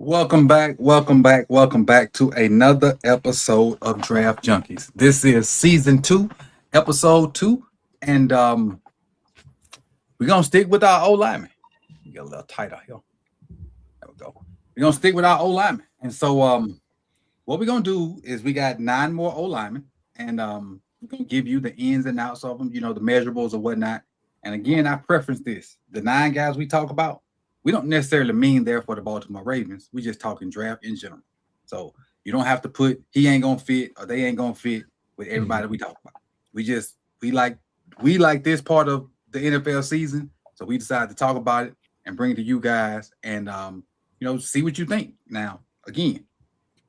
Welcome back to another episode of Draft Junkies. This is season 2, episode 2, and we're gonna stick with our O lineman. Get a little tighter here. There we go. We're gonna stick with our O lineman, and so what we're gonna do is we got 9 more O linemen, and we're gonna give you the ins and outs of them, the measurables or whatnot. And again, I preference this: the 9 guys we talk about. We don't necessarily mean there for the Baltimore Ravens. We just talking draft in general. So you don't have to put he ain't gonna fit or they ain't gonna fit with everybody we talk about. We like this part of the NFL season. So we decided to talk about it and bring it to you guys and see what you think. Now, again,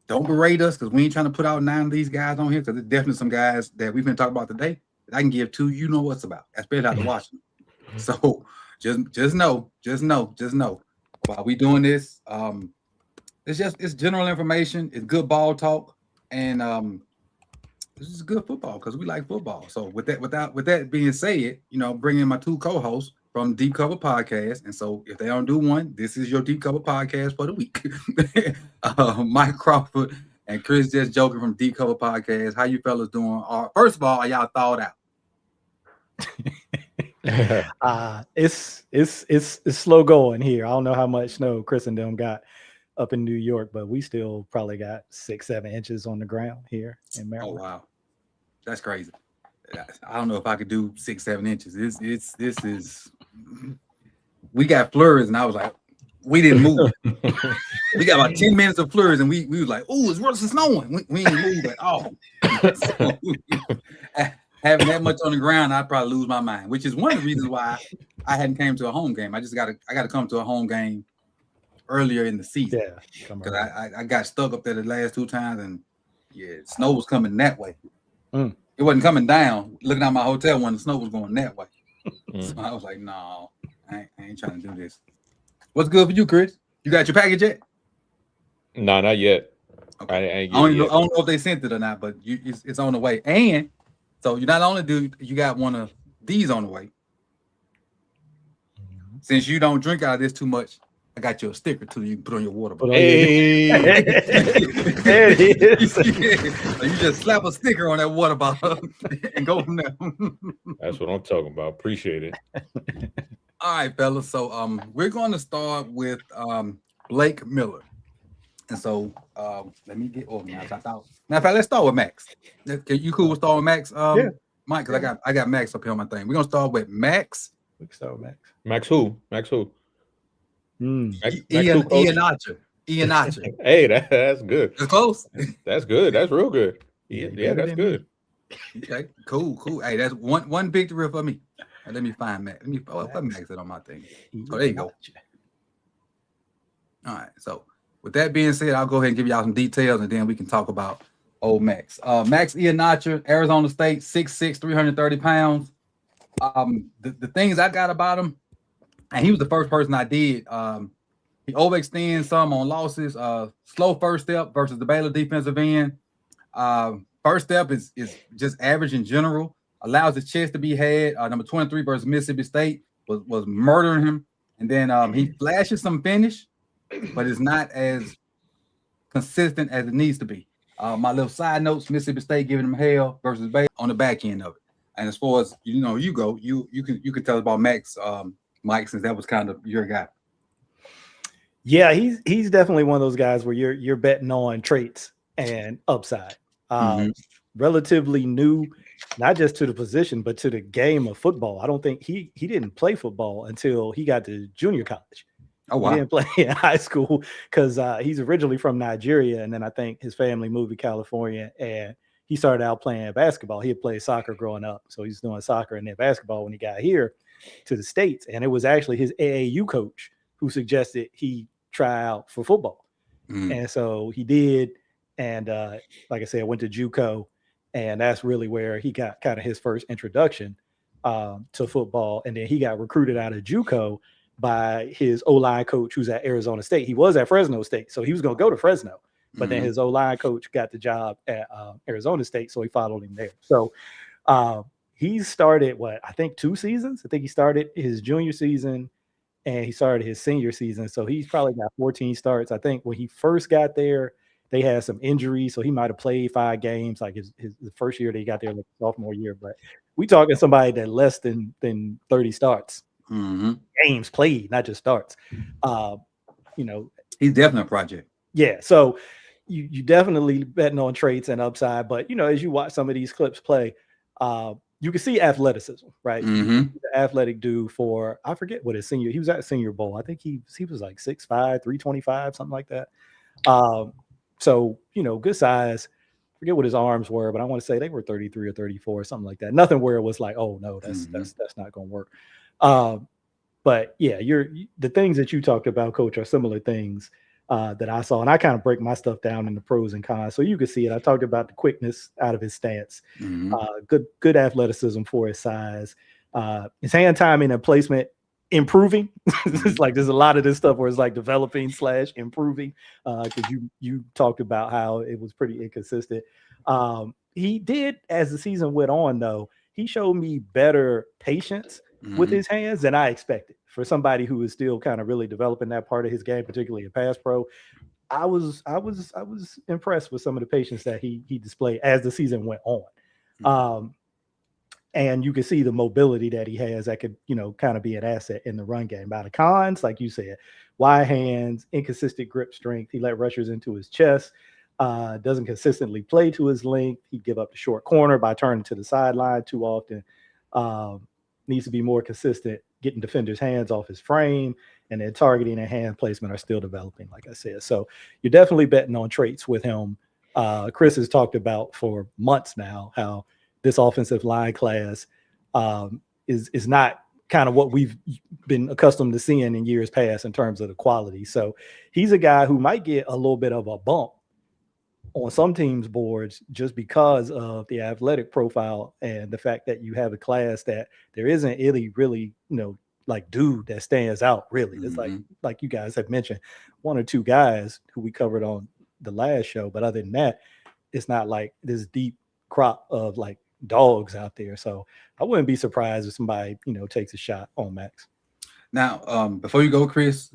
don't berate us because we ain't trying to put out 9 of these guys on here because there's definitely some guys that we've been talking about today that I can give to you know what's about, especially after watching. So just know. While we doing this, it's general information. It's good ball talk, and this is good football because we like football. So with that being said, bring in my 2 co-hosts from Deep Cover Podcast, and so if they don't do one, this is your Deep Cover Podcast for the week. Mike Crawford and Chris Just Joking from Deep Cover Podcast. How you fellas doing? First of all, are y'all thawed out? It's slow going here. I don't know how much snow Chris and them got up in New York, but we still probably got 6-7 inches on the ground here in Maryland. Oh wow, that's crazy. I don't know if I could do 6-7 inches. This is we got flurries, and I was like, we didn't move. We got about 10 minutes of flurries, and we was like, oh, it's worse than snowing. We ain't moved at all. So, having that much on the ground, I'd probably lose my mind, which is one of the reasons why I hadn't came to a home game. I got to come to a home game earlier in the season. Yeah, because I got stuck up there the last 2 times, and snow was coming that way. It wasn't coming down. Looking at my hotel when the snow was going that way. So I was like, no, I ain't trying to do this. What's good for you, Chris? You got your package yet? No, not yet. Okay. I don't know if they sent it or not, but it's on the way. And so you not only do you got one of these on the way. Since you don't drink out of this too much, I got you a sticker too. You can put on your water bottle. Hey, there it is. So you just slap a sticker on that water bottle and go from there. That's what I'm talking about. Appreciate it. All right, fellas. So we're going to start with Blake Miller. And so let me get organized. Now, in fact, let's start with Max. You cool with starting with Max, yeah. Mike? Because I got Max up here on my thing. We're gonna start with Max. We can start with Max. Max who? Ian Archer. Hey, that's good. It's close. That's good. That's real good. Yeah, that's good. Okay, cool. Hey, that's one victory for me. Let me find Max. Let me put Max it on my thing. Oh, there you go. All right, so. With that being said, I'll go ahead and give y'all some details, and then we can talk about old Max. Max Ihenacho, Arizona State, 6'6", 330 pounds. The things I got about him, and he was the first person I did. He overextends some on losses. Slow first step versus the Baylor defensive end. First step is just average in general. Allows the chest to be had. Number 23 versus Mississippi State was murdering him. And then he flashes some finish, but it's not as consistent as it needs to be. My little side notes: Mississippi State giving him hell versus Bay on the back end of it. And as far as you go, you can tell us about Max, Mike, since that was kind of your guy. Yeah, he's definitely one of those guys where you're betting on traits and upside. Relatively new, not just to the position, but to the game of football. I don't think he didn't play football until he got to junior college. Oh, wow. He didn't play in high school because he's originally from Nigeria, and then I think his family moved to California, and he started out playing basketball. He had played soccer growing up, so he's doing soccer and then basketball when he got here to the States. And it was actually his AAU coach who suggested he try out for football. And so he did, and like I said, went to JUCO, and that's really where he got kind of his first introduction to football. And then he got recruited out of JUCO by his O-line coach who's at Arizona State. He was at Fresno State, so he was going to go to Fresno. But then his O-line coach got the job at Arizona State, so he followed him there. So he started, I think 2 seasons? I think he started his junior season and he started his senior season. So he's probably got 14 starts. I think when he first got there, they had some injuries, so he might have played 5 games, like the first year that he got there, like sophomore year. But we talking somebody that less than 30 starts, games played, not just starts. He's definitely a project. Yeah, so you definitely betting on traits and upside, but as you watch some of these clips play, you can see athleticism, right? The athletic dude for, I forget what his senior, he was at Senior Bowl. I think he was like 6'5", 325, something like that. So, good size. Forget what his arms were, but I want to say they were 33 or 34, something like that. Nothing where it was like, oh no, that's not going to work. But yeah, the things that you talked about, Coach, are similar things that I saw, and I kind of break my stuff down into pros and cons, so you can see it. I talked about the quickness out of his stance, good athleticism for his size, his hand timing and placement improving. It's like there's a lot of this stuff where it's like developing / improving, because you talked about how it was pretty inconsistent. He did, as the season went on, though, he showed me better patience with his hands than I expected for somebody who is still kind of really developing that part of his game, particularly in pass pro. I was impressed with some of the patience that he displayed as the season went on. And you can see the mobility that he has that could, kind of be an asset in the run game. By the cons, like you said, wide hands, inconsistent grip strength. He let rushers into his chest, doesn't consistently play to his length. He'd give up the short corner by turning to the sideline too often. Needs to be more consistent, getting defenders' hands off his frame, and then targeting and hand placement are still developing, like I said. So you're definitely betting on traits with him. Chris has talked about for months now how this offensive line class is not kind of what we've been accustomed to seeing in years past in terms of the quality. So he's a guy who might get a little bit of a bump on some teams' boards just because of the athletic profile and the fact that you have a class that there isn't any really, like dude that stands out really. It's like you guys have mentioned, 1 or 2 guys who we covered on the last show, but other than that, it's not like this deep crop of like dogs out there. So I wouldn't be surprised if somebody, takes a shot on Max. Now, before you go, Chris,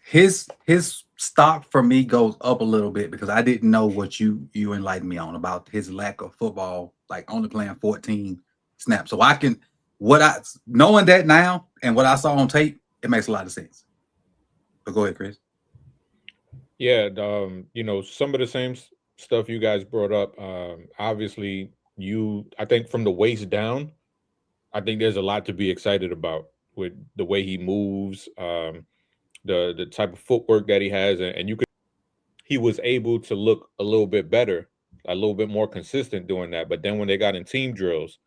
his stock for me goes up a little bit because I didn't know what you enlightened me on about his lack of football, like only playing 14 snaps. So knowing that now and what I saw on tape, it makes a lot of sense. But go ahead, Chris. Yeah, some of the same stuff you guys brought up. Obviously, I think from the waist down, I think there's a lot to be excited about with the way he moves, the type of footwork that he has, and he was able to look a little bit better, a little bit more consistent doing that. But then when they got in team drills,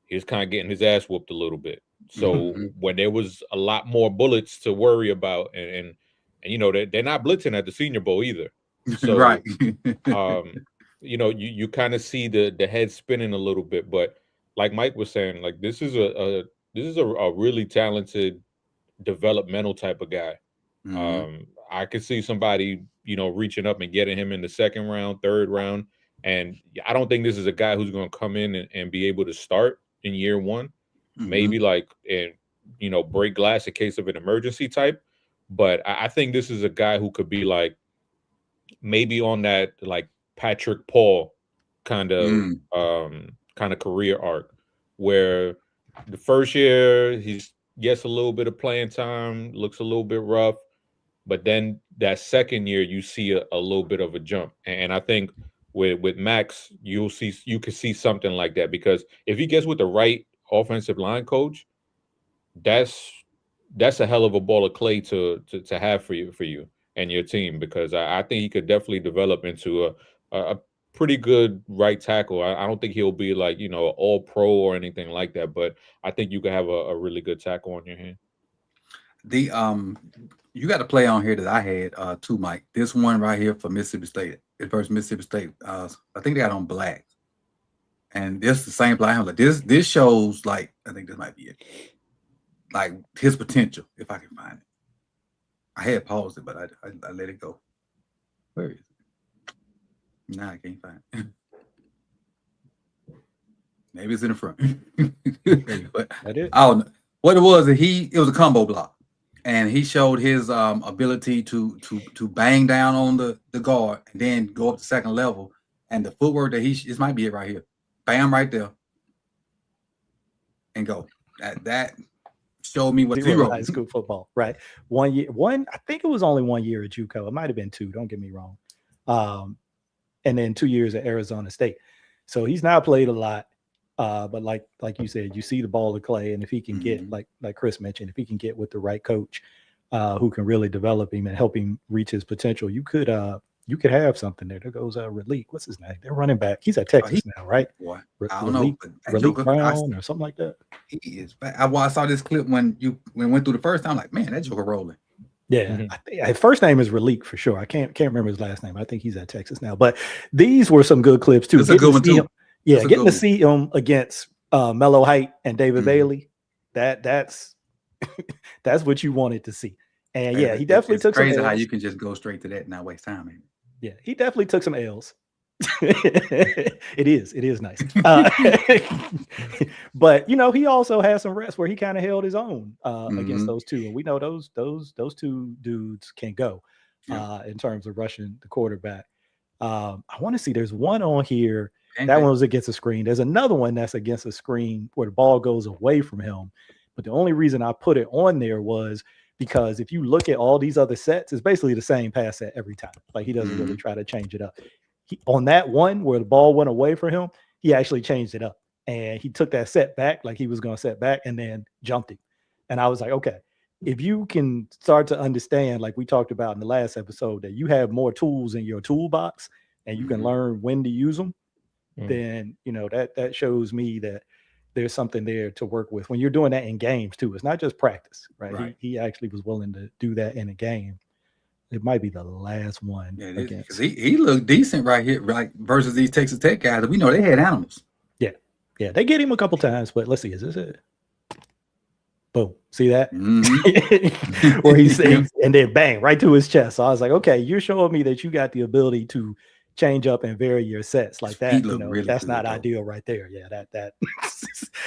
he was kind of getting his ass whooped a little bit. So when there was a lot more bullets to worry about, and they're not blitzing at the Senior Bowl either. So right. you kind of see the head spinning a little bit. But like Mike was saying, like this is a really talented developmental type of guy. I could see somebody, reaching up and getting him in the 2nd round, 3rd round. And I don't think this is a guy who's going to come in and be able to start in year 1, maybe break glass in case of an emergency type. But I think this is a guy who could be like maybe on that like Patrick Paul kind of career arc, where the first year he gets a little bit of playing time, looks a little bit rough, but then that 2nd year you see a little bit of a jump. And I think with Max, you could see something like that, because if he gets with the right offensive line coach, that's a hell of a ball of clay to have for you and your team, because I think he could definitely develop into a pretty good right tackle. I don't think he'll be like, all pro or anything like that, but I think you could have a really good tackle on your hand. You got a play on here that I had too, Mike. This one right here for Mississippi State, versus Mississippi State. I think they got on black, and this the same play. I'm like, this shows, like, I think this might be it, like his potential if I can find it. I had paused it, but I let it go. Where is it? Nah, I can't find it. Maybe it's in the front. But I don't know what it was. It was a combo block. and he showed his ability to bang down on the guard and then go up to second level. And the footwork that this might be it right here, bam, right there, and go. That showed me what zero high school football, right? 1 year, I think it was only 1 year at JUCO. It might have been 2. Don't get me wrong. And then 2 years at Arizona State. So he's now played a lot. But like you said, you see the ball of clay, and if he can get like Chris mentioned, if he can get with the right coach, who can really develop him and help him reach his potential, you could have something there. There goes Raleek. What's his name? They're running back. He's at Texas now, right? Boy, I don't know. Raleek Brown or something like that. He is back. I saw this clip when went through the first time. I'm like, man, that joker rolling. Yeah, I think his first name is Raleek for sure. I can't remember his last name. I think he's at Texas now. But these were some good clips too. It's a good one too. Getting to see him against Melo Height and David Bailey, that's what you wanted to see. And he definitely took some L's. How you can just go straight to that and not waste time. Man. Yeah, he definitely took some L's. It is nice. But he also had some reps where he kind of held his own against those two, and we know those two dudes can go in terms of rushing the quarterback. I want to see. There's one on here. That one was against a screen. There's another one that's against a screen where the ball goes away from him. But the only reason I put it on there was because if you look at all these other sets, it's basically the same pass set every time. Like he doesn't really try to change it up. On that one where the ball went away from him, he actually changed it up. And he took that set back like he was going to set back and then jumped it. And I was like, okay, if you can start to understand, like we talked about in the last episode, that you have more tools in your toolbox and you can learn when to use them, then that shows me that there's something there to work with when you're doing that in games too. It's not just practice, right? He actually was willing to do that in a game. It might be the last one. Yeah, because he looked decent right here, right? Versus these Texas Tech guys. We know they had animals. Yeah, they get him a couple times, but let's see, is this it? Boom. See that? Where he says, and then bang, right to his chest. So I was like, okay, you're showing me that you got the ability to change up and vary your sets like that. Really that's good, not ideal right there. Yeah, that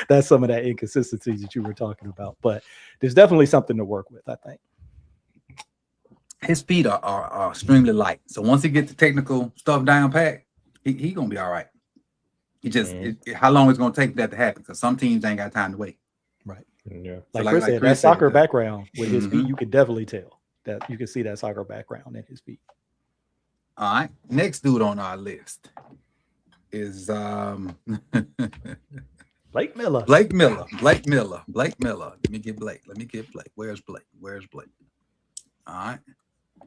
that's some of that inconsistencies that you were talking about. But there's definitely something to work with, I think. His feet are extremely light. So once he gets the technical stuff down pat, he gonna be all right. He just how long it's gonna take that to happen? Because some teams ain't got time to wait. Right. Yeah. Like Chris said, that soccer background with his feet, you could definitely tell that you can see that soccer background in his feet. All right. Next dude on our list is Blake Miller. Blake Miller. Let me get Blake. Where's Blake? All right.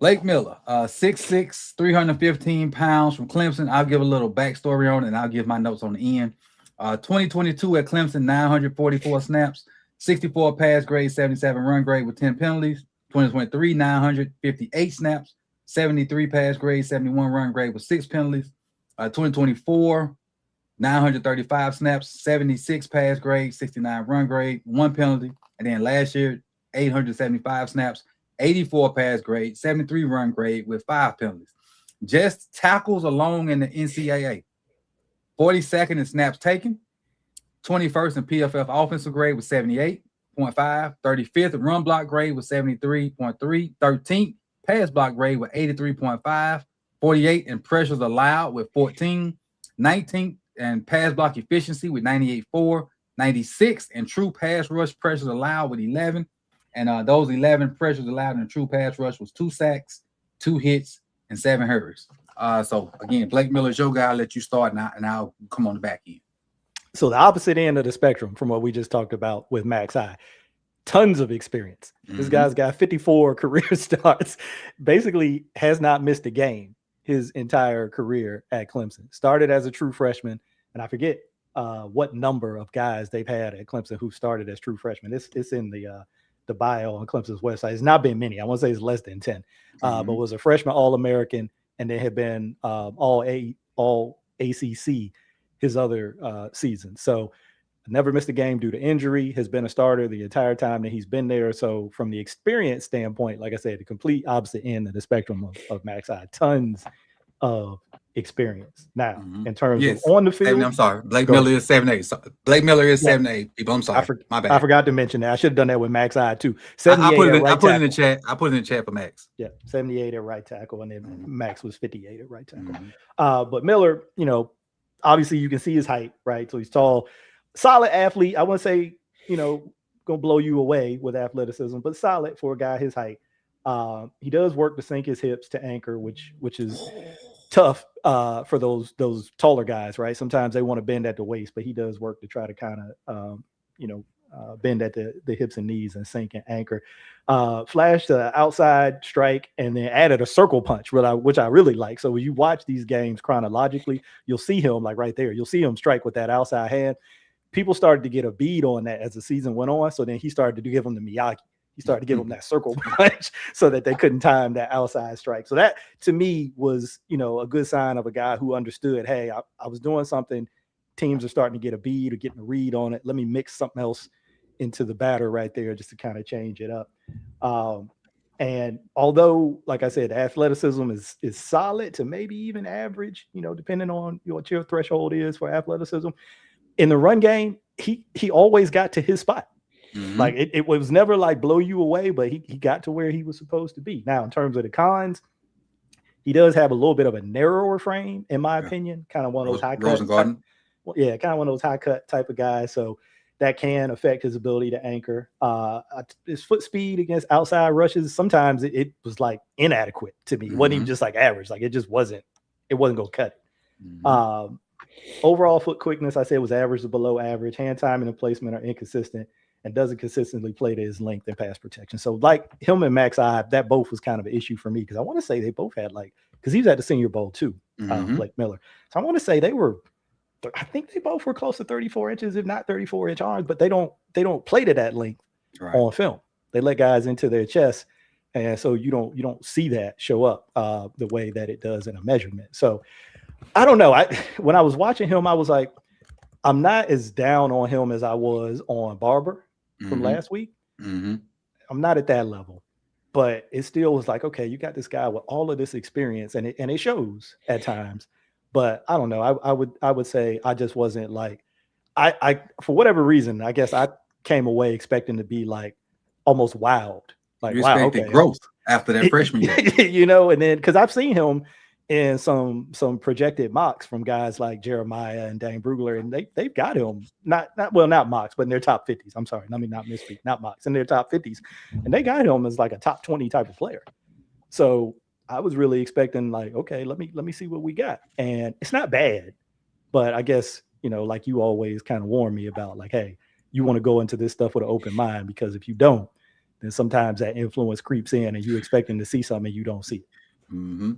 Blake Miller, 6'6", 315 pounds from Clemson. I'll give a little backstory on it, and I'll give my notes on the end. 2022 at Clemson, 944 snaps, 64 pass grade, 77 run grade with 10 penalties. 2023, 958 snaps, 73 pass grade, 71 run grade with 6 penalties. 2024, 935 snaps, 76 pass grade, 69 run grade, 1 penalty. And then last year, 875 snaps, 84 pass grade, 73 run grade with 5 penalties. Just tackles alone in the NCAA. 42nd in snaps taken, 21st in PFF offensive grade with 78.5, 35th in run block grade with 73.3, 13th pass block grade with 83.5, 48th in pressures allowed with 14, 19th in pass block efficiency with 98.4, 96th in true pass rush pressures allowed with 11. And those 11 pressures allowed in a true pass rush was 2 sacks, 2 hits, and 7 hurries. So, again, Blake Miller's your guy. I'll let you start, and I'll come on the back end. So, the opposite end of the spectrum from what we just talked about with Max High. Tons of experience. This guy's got 54 career starts. Basically has not missed a game his entire career at Clemson. Started as a true freshman, and I forget what number of guys they've had at Clemson who started as true freshmen. It's in the bio on Clemson's website. It's not been many. I want to say it's less than 10. But was a freshman All-American and then had been all ACC his other season. So never missed a game due to injury, has been a starter the entire time that he's been there. So from the experience standpoint, like I said, the complete opposite end of the spectrum of Max I. Tons of experience. Now, Mhm. in terms Yes. of on the And field, I'm sorry. Blake Go Miller ahead. is 7'8". So Blake Miller is Yeah. 7'8". People, I'm sorry. My I bad. forgot to mention that. I should have done that with Max I too. I 78 put it at in, I right put it in tackle. the chat. I put it in the chat for Max. Yeah, 78 at right tackle, and then Max was 58 at right tackle. Mhm. But Miller, obviously you can see his height, right? So he's tall, solid athlete. I wouldn't say, gonna blow you away with athleticism, but solid for a guy his height. He does work to sink his hips to anchor, which is tough for those taller guys, right? Sometimes they want to bend at the waist, but he does work to try to kind of bend at the hips and knees and sink and anchor. Flashed the outside strike and then added a circle punch, which I really like. So when you watch these games chronologically, you'll see him like right there. You'll see him strike with that outside hand. People started to get a bead on that as the season went on. So then he started to give him the Miyagi. He started to give him that circle punch so that they couldn't time that outside strike. So that to me was, a good sign of a guy who understood, hey, I was doing something. Teams are starting to get a bead or getting a read on it. Let me mix something else into the batter right there just to kind of change it up. And although, like I said, athleticism is solid to maybe even average, depending on what your threshold is for athleticism. In the run game, he always got to his spot. Mhm. Like it was never like blow you away, but he got to where he was supposed to be. Now, in terms of the cons, he does have a little bit of a narrower frame, in my opinion, kind of one of those high cut. Rosengarten. Yeah, kind of one of those high cut type of guys. So that can affect his ability to anchor. His foot speed against outside rushes, sometimes it was like inadequate to me. It wasn't even just like average. Like it just wasn't going to cut it. Mhm. Overall foot quickness, I said, was average to below average. Hand timing and placement are inconsistent and doesn't consistently play to his length and pass protection. So like him and Max I, that both was kind of an issue for me because I want to say they both had because he was at the Senior Bowl too, Blake Miller. So I want to say I think they both were close to 34 inches, if not 34-inch arms, but they don't play to that length on film. They let guys into their chest, and so you don't see that show up the way that it does in a measurement. So I don't know. When I was watching him, I was like, I'm not as down on him as I was on Barber from last week. I'm not at that level, but it still was like, okay, you got this guy with all of this experience, and it shows at times. But I don't know. I would say I just wasn't like I for whatever reason. I guess I came away expecting to be like almost wowed. Like you wow, expected okay, growth after that freshman year. And then because I've seen him in some projected mocks from guys like Jeremiah and Dane Brugler, and they've got him not mocks, but in their top 50s. I'm sorry, let me not misspeak, not mocks, in their top 50s, and they got him as like a top 20 type of player. So I was really expecting like, okay, let me see what we got, and it's not bad, but I guess like you always kind of warn me about like, hey, you want to go into this stuff with an open mind because if you don't, then sometimes that influence creeps in, and you expecting to see something and you don't see it. Mm-hmm.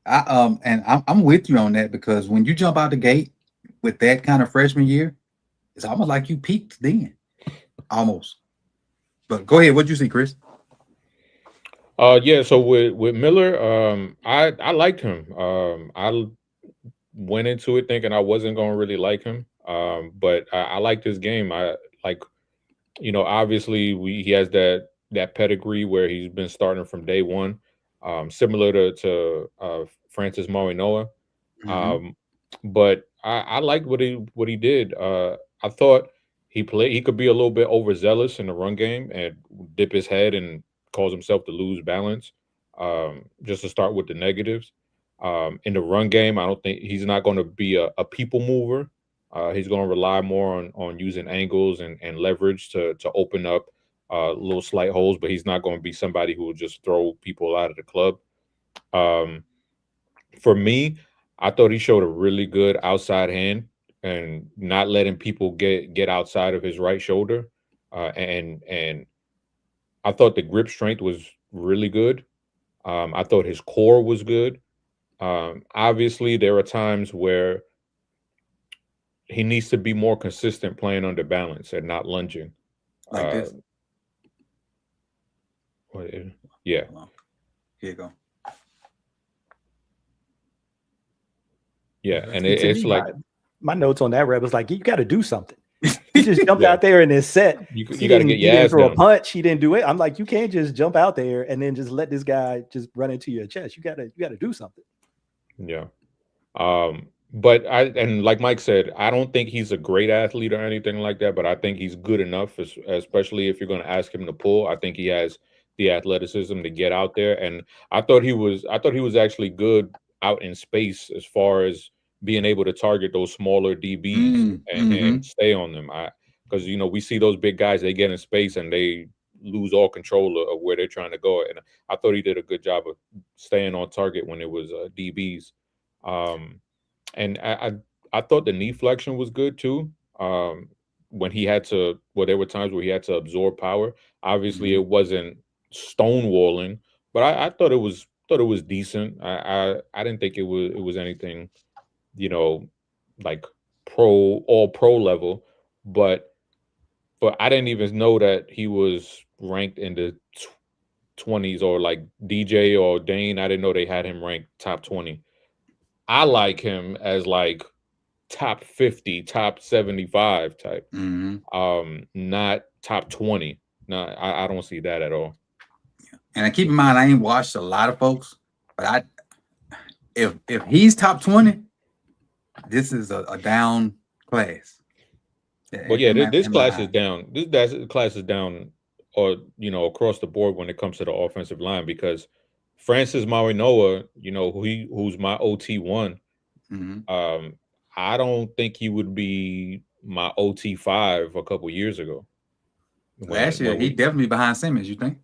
I'm with you on that because when you jump out the gate with that kind of freshman year, it's almost like you peaked then, almost. But go ahead, what'd you see, Chris? Yeah. So with Miller, I liked him. I went into it thinking I wasn't going to really like him, but I liked his game. I like, obviously he has that pedigree where he's been starting from day one, similar to Francis Marinoa. But I liked what he did. I thought he could be a little bit overzealous in the run game and dip his head and cause himself to lose balance. Just to start with the negatives. In the run game, I don't think he's not going to be a people mover. He's going to rely more on using angles and leverage to open up little slight holes, but he's not going to be somebody who will just throw people out of the club. For me, I thought he showed a really good outside hand and not letting people get outside of his right shoulder. And I thought the grip strength was really good. I thought his core was good. Obviously, there are times where he needs to be more consistent playing under balance and not lunging. Like this. Yeah. Here you go. Yeah, and it's like my notes on that rep was like, you got to do something. He just jumped out there in this set. You got to get your ass throw down. a punch. He didn't do it. I'm like, you can't just jump out there and then just let this guy just run into your chest. You gotta do something. Yeah. But and like Mike said, I don't think he's a great athlete or anything like that, but I think he's good enough, especially if you're going to ask him to pull. I think he has the athleticism to get out there. And I thought he was actually good out in space as far as being able to target those smaller DBs and stay on them. Because we see those big guys, they get in space and they lose all control of where they're trying to go. And I thought he did a good job of staying on target when it was DBs. And I thought the knee flexion was good too. When he had to, there were times where he had to absorb power. Obviously, it wasn't stonewalling, but I thought it was decent. I didn't think it was anything, like all pro level, but I didn't even know that he was ranked in the 20s, or like DJ or Dane. I didn't know they had him ranked top 20. I like him as like top 50, top 75 type, not top 20. No, I don't see that at all. And I keep in mind, I ain't watched a lot of folks, but if he's top 20, this is a down class. Well, yeah, this class is down. This class is down, or across the board when it comes to the offensive line, because Francis Marinoa, who's my OT1, I don't think he would be my OT5 a couple years ago. Last year, he definitely behind Simmons, you think?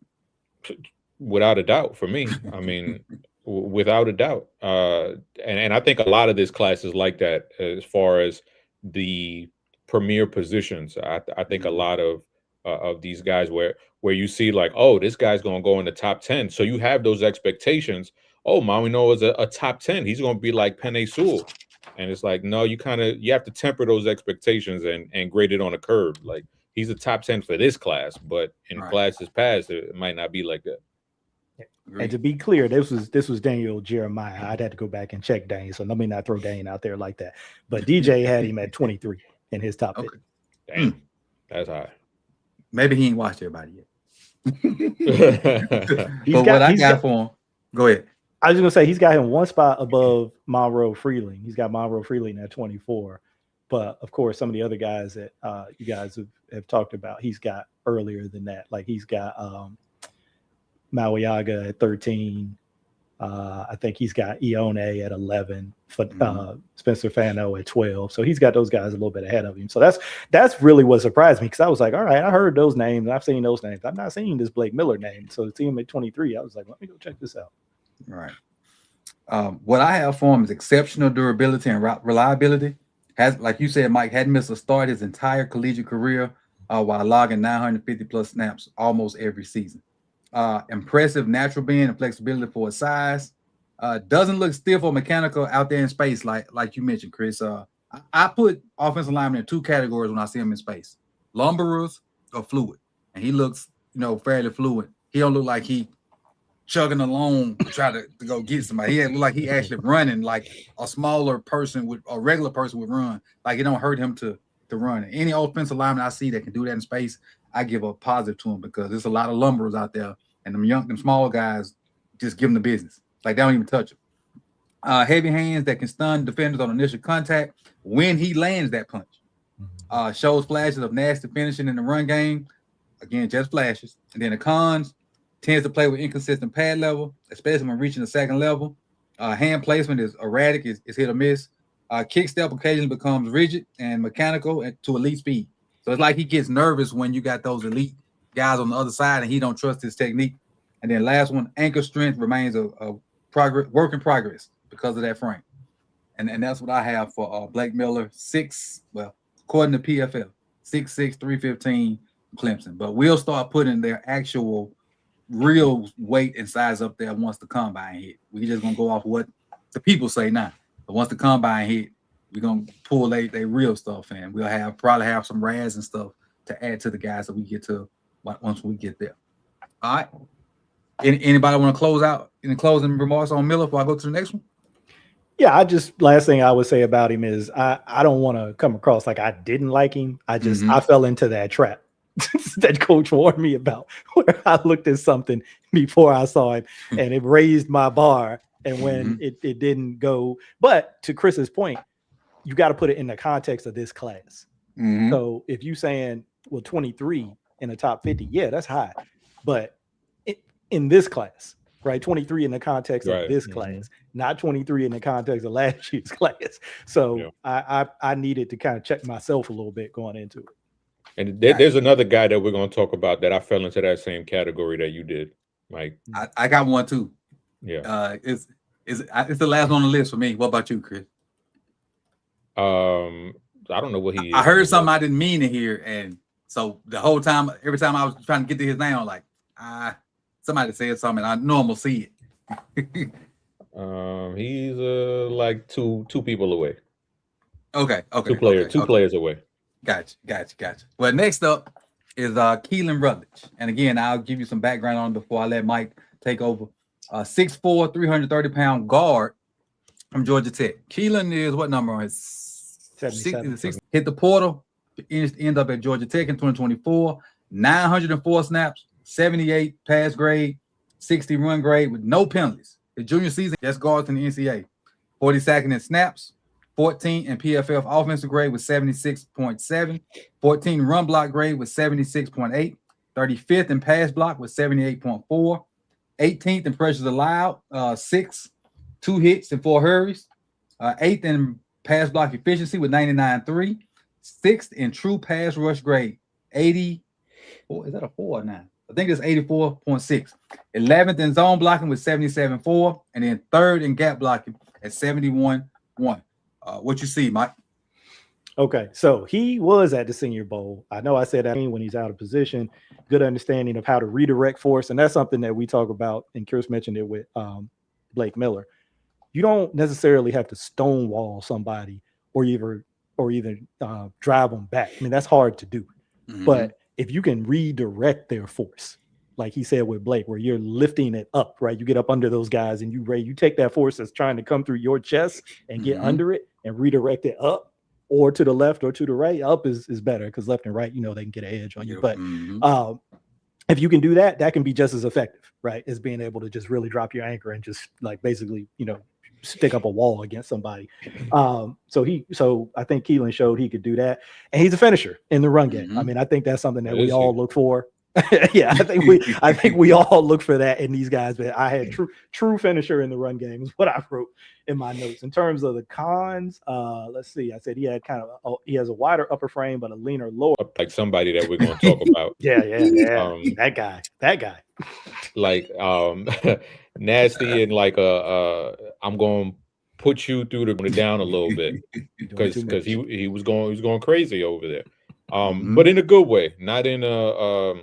Without a doubt, for me. I mean, without a doubt. And I think a lot of this class is like that as far as the premier positions. I think a lot of these guys where you see like, oh, this guy's going to go in the top 10. So you have those expectations. Oh, Marino is a top 10. He's going to be like Penei Sewell. And it's like, no, you have to temper those expectations and grade it on a curve. Like, he's a top 10 for this class, but in classes past, it might not be like that. And to be clear, this was Daniel Jeremiah. I'd have to go back and check Dane, so let me not throw Dane out there like that. But DJ had him at 23 in his top 50. Damn, that's high. Maybe he ain't watched everybody yet. But what I got for him, go ahead. I was going to say he's got him one spot above Monroe Freeling. He's got Monroe Freeling at 24. But, of course, some of the other guys that you guys have talked about, he's got earlier than that. Like, he's got Mauiaga at 13. I think he's got Ione at 11. Spencer Fano at 12. So he's got those guys a little bit ahead of him. So that's really what surprised me, because I was like, all right, I heard those names. I've seen those names. I've not seen this Blake Miller name. So to see him at 23, I was like, let me go check this out. Right. What I have for him is exceptional durability and reliability. Has, like you said, Mike, hadn't missed a start his entire collegiate career while logging 950 plus snaps almost every season. Impressive natural bend and flexibility for his size. Doesn't look stiff or mechanical out there in space, like you mentioned, Chris. I put offensive linemen in two categories when I see him in space: lumberers or fluid. And he looks, fairly fluid. He don't look like he chugging along to try to go get somebody. He look like he actually running like a smaller person a regular person would run. Like, it don't hurt him to run. And any offensive lineman I see that can do that in space, I give a positive to him, because there's a lot of lumberers out there, and them small guys just give them the business. Like, they don't even touch him. Heavy hands that can stun defenders on initial contact when he lands that punch. Shows flashes of nasty finishing in the run game. Again, just flashes. And then the cons, tends to play with inconsistent pad level, especially when reaching the second level. Hand placement is erratic, is hit or miss. Kick step occasionally becomes rigid and mechanical to elite speed. So it's like he gets nervous when you got those elite guys on the other side and he don't trust his technique. And then last one, ankle strength remains a work in progress because of that frame. And that's what I have for Blake Miller, according to PFF, 6'6", 315 Clemson. But we'll start putting their actual real weight and size up there once the combine hit. We just gonna go off what the people say now. But once the combine hit, we're gonna pull they real stuff, and we'll probably have some RAS and stuff to add to the guys that we get to once we get there. All right. Anybody want to close out any closing remarks on Miller before I go to the next one? Yeah, last thing I would say about him is I don't want to come across like I didn't like him. I fell into that trap that coach warned me about, where I looked at something before I saw it and it raised my bar. And when it didn't go, but to Chris's point, you got to put it in the context of this class. So if you saying, well, 23 in the top 50, yeah, that's high. But in this class, right? 23 in the context of this class, not 23 in the context of last year's class. So I needed to kind of check myself a little bit going into it. And there's another guy that we're going to talk about that I fell into that same category that you did, Mike. I got one too. Yeah. It's the last on the list for me. What about you, Chris? I don't know what he is. I heard something I didn't mean to hear, and so the whole time, every time I was trying to get to his name, I'm like, somebody said something. I normally see it. He's like two people away. Okay. Two players away. Gotcha. Well, next up is Keelin Rage, and again, I'll give you some background on him before I let Mike take over. 6'4", 330-pound guard from Georgia Tech. Keelin is what number on his? 77. Hit the portal, end up at Georgia Tech in 2024. 904 snaps, 78 pass grade, 60 run grade with no penalties. His junior season, that's guards in the NCAA. 42nd in snaps, 14 in PFF offensive grade with 76.7, 14 run block grade with 76.8, 35th in pass block with 78.4, 18th in pressures allowed, 6, 2 hits and 4 hurries, 8th in pass block efficiency with 99.3, 6th in true pass rush grade, 84. Is that a 4 or 9? I think it's 84.6. 11th in zone blocking with 77.4, and then 3rd in gap blocking at 71.1. What you see, Mike? Okay, so he was at the Senior Bowl. I know I said that when he's out of position, good understanding of how to redirect force, and that's something that we talk about, and Chris mentioned it with Blake Miller. You don't necessarily have to stonewall somebody or even drive them back. I mean, that's hard to do. But if you can redirect their force, like he said with Blake, where you're lifting it up, right? You get up under those guys and you take that force that's trying to come through your chest and get under it and redirect it up or to the left or to the right. Up is better because left and right, they can get an edge on you. But if you can do that, that can be just as effective, right? As being able to just really drop your anchor and just like basically, stick up a wall against somebody. So I think Keelin showed he could do that, and he's a finisher in the run game. I mean, I think that's something that we all look for. Yeah, I think we all look for that in these guys. But I had true finisher in the run game is what I wrote in my notes. In terms of the cons, let's see. I said he had he has a wider upper frame but a leaner lower. Like somebody that we're going to talk about. Yeah. That guy. Like nasty and like I'm going to put you through the down a little bit because he was going crazy over there. But in a good way, not in a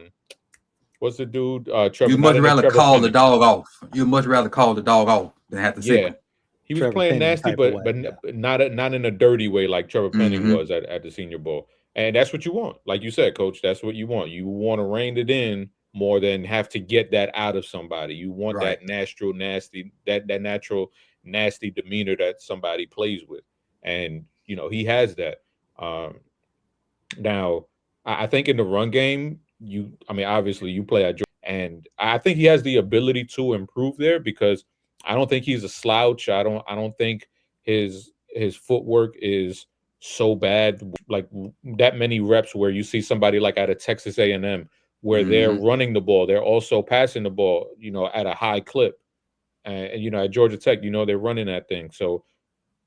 what's the dude? Trevor. You much rather call the dog off. You much rather call the dog off than have to see. Yeah, he was playing nasty, but not in a dirty way like Trevor Penning was at the Senior Bowl. And that's what you want, like you said, Coach. That's what you want. You want to rein it in more than have to get that out of somebody. You want that natural nasty, that natural nasty demeanor that somebody plays with, and he has that. Now, I think in the run game, obviously you play at Georgia, and I think he has the ability to improve there because I don't think he's a slouch. I don't think his footwork is so bad, like that many reps where you see somebody like at a Texas A&M where they're running the ball, they're also passing the ball, at a high clip, and at Georgia Tech, they're running that thing. So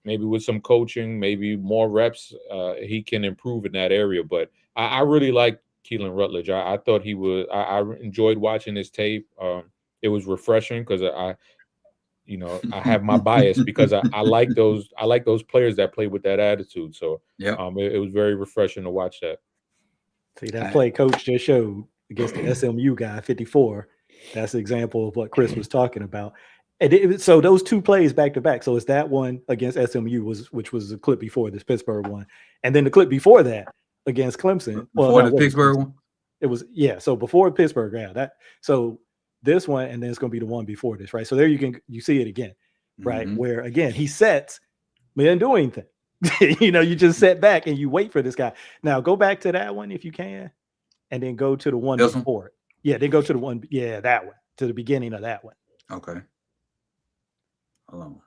maybe with some coaching, maybe more reps, he can improve in that area. But I really like Keelin Rage. I thought he was. I enjoyed watching his tape. It was refreshing because I have my bias because I like those. I like those players that play with that attitude. So it was very refreshing to watch that. See that play Coach just showed against the SMU guy, 54. That's an example of what Chris was talking about. And so those two plays back to back. So it's that one against SMU which was the clip before this Pittsburgh one, and then the clip before that against Clemson. Before the Pittsburgh one, it was So before Pittsburgh, So this one, and then it's going to be the one before this, right? So there you see it again, right? Where again he sets, but didn't do anything. You just set back and you wait for this guy. Now go back to that one if you can. and then go to the one This one? before it. Yeah, then go to the one. Yeah, that one, to the beginning of that one. Okay. Hold on.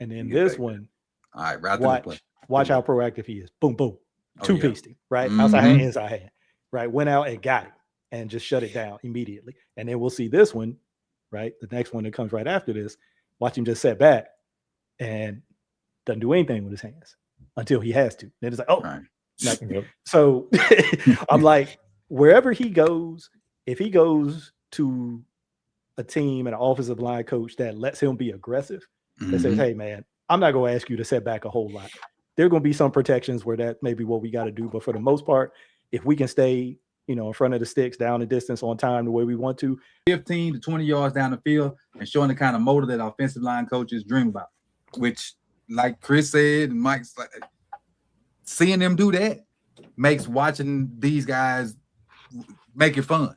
And then You get this back. one, All right, right through the play. watch how proactive he is. Boom, boom. Oh, Two-pieced him, right? Outside hand, inside hand. Right? Went out and got it and just shut it down immediately. And then we'll see this one, right? The next one that comes right after this. Watch him just set back and doesn't do anything with his hands until he has to. Then it's like, oh. Right. Like, so I'm like, wherever he goes, if he goes to a team and an offensive line coach that lets him be aggressive, that says, hey, man, I'm not going to ask you to set back a whole lot. There are going to be some protections where that may be what we got to do. But for the most part, if we can stay, in front of the sticks, down the distance, on time, the way we want to, 15 to 20 yards down the field and showing the kind of motor that offensive line coaches dream about, which, like Chris said, and Mike's like, seeing them do that makes watching these guys make it fun.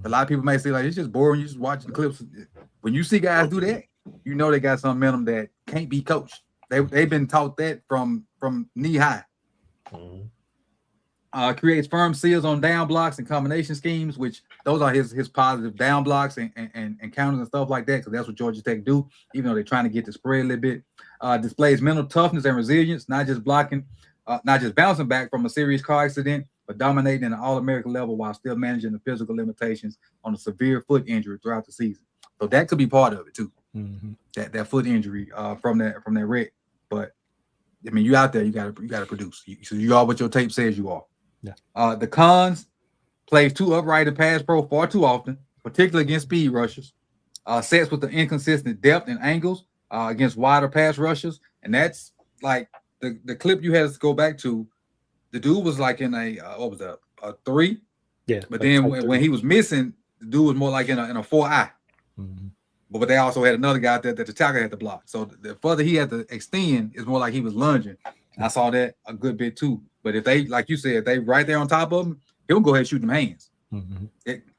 A lot of people may say, like, it's just boring. You just watching clips. When you see guys do that, they got some momentum that can't be coached. They've been taught that from knee high. Creates firm seals on down blocks and combination schemes, which those are his positive down blocks and counters and stuff like that, because that's what Georgia Tech do, even though they're trying to get the spread a little bit. Displays mental toughness and resilience, not just bouncing back from a serious car accident, but dominating at an All-American level while still managing the physical limitations on a severe foot injury throughout the season. So that could be part of it too. That foot injury from that wreck. But I mean, you out there, you gotta produce. So you are what your tape says you are. Yeah. The cons: plays too upright and pass pro far too often, particularly against speed rushers. Sets with the inconsistent depth and angles against wider pass rushers, and that's like the clip you had to go back to. The dude was like in a 3. Yeah. But then when he was missing, the dude was more like in a 4-eye. But they also had another guy that the tackle had to block. So the further he had to extend, it's more like he was lunging. I saw that a good bit too. But if they, like you said, they right there on top of him, he'll go ahead and shoot them hands.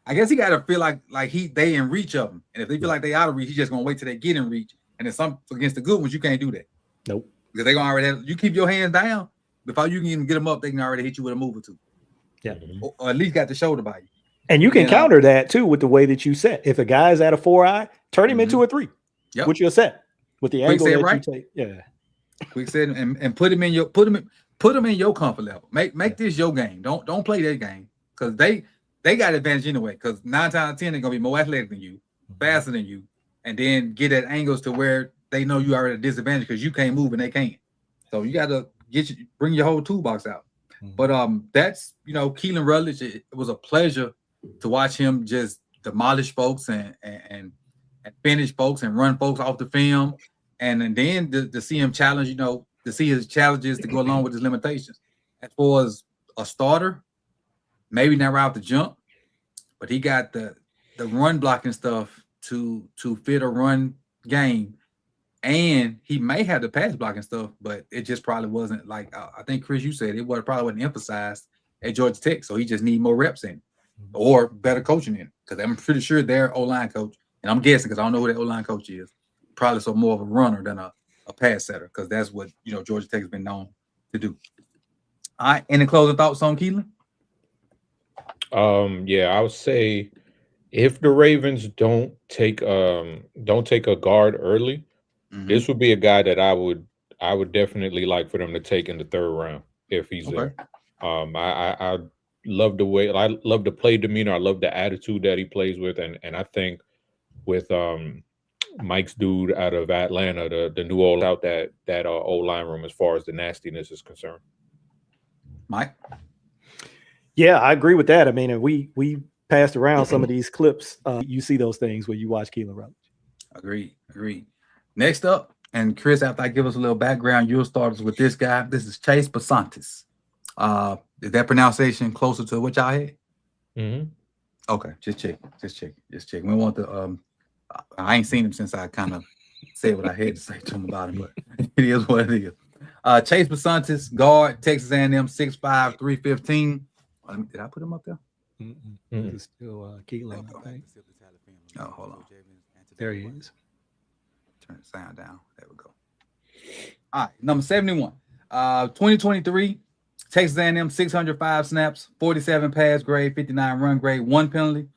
I guess he got to feel like they in reach of him. And if they feel like they out of reach, he's just gonna wait till they get in reach. And then some against the good ones, you can't do that. Nope. Because they're gonna already you keep your hands down before you can even get them up. They can already hit you with a move or two. Yeah. Or at least got the shoulder by you. And you can counter that too with the way that you set. If a guy's at a 4-eye, turn him into a 3. Yep. With your set, with the angle that you take. Yeah. Quick set and put him in your comfort level. Make this your game. Don't play their game, because they got advantage anyway. Because 9 times out of 10 they're gonna be more athletic than you, faster than you, and then get at angles to where they know you are at a disadvantage because you can't move and they can't. So you got to bring your whole toolbox out. But that's Keelin Rage. It was a pleasure to watch him just demolish folks and finish folks and run folks off the film, and then to see him challenge, to see his challenges to go along with his limitations. As far as a starter, maybe not right off the jump, but he got the run blocking stuff to fit a run game, and he may have the pass blocking stuff, but it just probably wasn't like I think Chris, you said it probably wasn't emphasized at Georgia Tech, so he just need more reps in, or better coaching in, because I'm pretty sure their O-line coach, and I'm guessing because I don't know who their O-line coach is, probably so more of a runner than a pass setter, because that's what Georgia Tech has been known to do. All right, any closing thoughts on Keelin? Yeah, I would say if the Ravens don't take a guard early, this would be a guy that I would definitely like for them to take in the 3rd round if he's there. I love the way, I love the play demeanor, I love the attitude that he plays with, and I think with Mike's dude out of Atlanta, the new old out that O-line room as far as the nastiness is concerned. Mike? Yeah, I agree with that. I mean, we passed around some of these clips. You see those things when you watch Keelin Rage. Agreed. Next up, and Chris, after I give us a little background, you'll start us with this guy. This is Chase Basantis. Is that pronunciation closer to what y'all had? Okay, just check. We want the I ain't seen him since I kind of said what I had to say to him about him, but it is what it is. Chase Basantis, guard, Texas A&M, 6'5", 315. Did I put him up there? It's still Keelin, I think. Oh, hold on. There he is. Turn the sound down. There we go. All right, number 71. 2023 Texas A&M 605 snaps, 47 pass grade, 59 run grade, 1 penalty.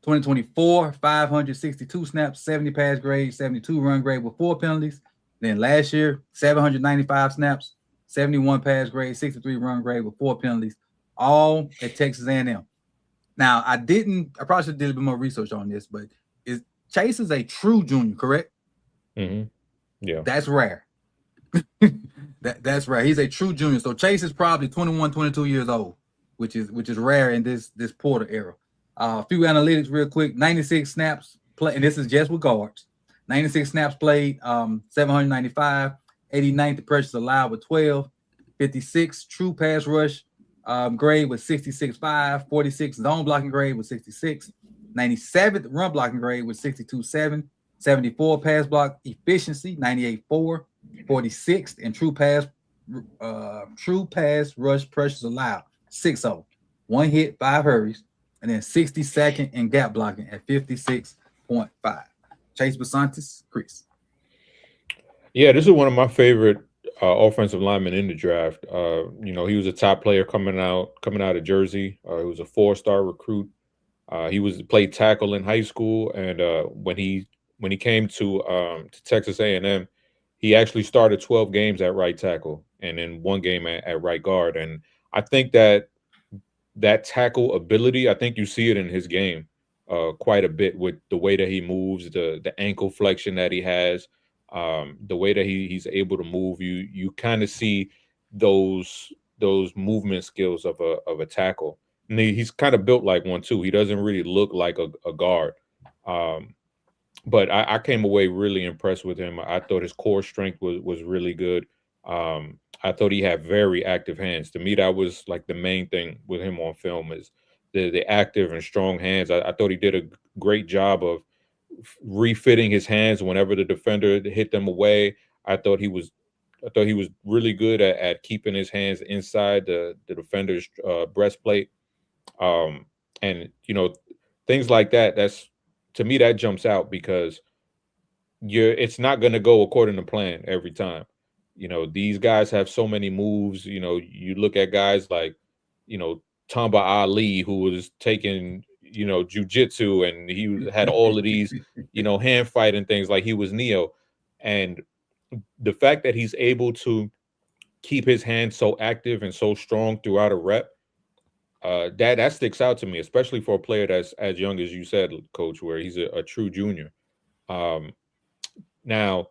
2024 562 snaps, 70 pass grade, 72 run grade with 4 penalties. Then last year 795 snaps, 71 pass grade, 63 run grade with 4 penalties, all at Texas A&M. Now I probably should have did a little bit more research on this, but Chase is a true junior, correct? Mm-hmm. Yeah, that's rare. That's rare. He's a true junior. So Chase is probably 21, 22 years old, which is rare in this Porter era. A few analytics real quick. 96 snaps play, and this is just with guards. 96 snaps played, 795, 89th pressures allowed with 12, 56 true pass rush grade with 66.5, 46 zone blocking grade with 66, 97th run blocking grade with 62.7, 74 pass block efficiency 98.4, 46th in true pass rush pressures allowed 6.0, 1 hit, 5 hurries, and then 62nd in gap blocking at 56.5. Chase Basantis, Chris. Yeah, this is one of my favorite offensive linemen in the draft. He was a top player coming out of Jersey. He was a 4-star recruit. He played tackle in high school, and when he came to Texas A&M, he actually started 12 games at right tackle and then 1 game at right guard. And I think that tackle ability, I think you see it in his game quite a bit with the way that he moves, the ankle flexion that he has, the way that he's able to move. You kind of see those movement skills of a tackle. And he's kind of built like one too. He doesn't really look like a guard. But I came away really impressed with him. I thought his core strength was really good. I thought he had very active hands. To me, that was like the main thing with him on film is the active and strong hands. I thought he did a great job of refitting his hands whenever the defender hit them away. I thought he was really good at keeping his hands inside the defender's breastplate. And things like that. To me, that jumps out because it's not going to go according to plan every time. These guys have so many moves. You look at guys like, Tamba Ali, who was taking, jujitsu, and he had all of these, hand fighting things like he was Neo. And the fact that he's able to keep his hands so active and so strong throughout a rep, that sticks out to me, especially for a player that's as young as you said, Coach, where he's a true junior. Now,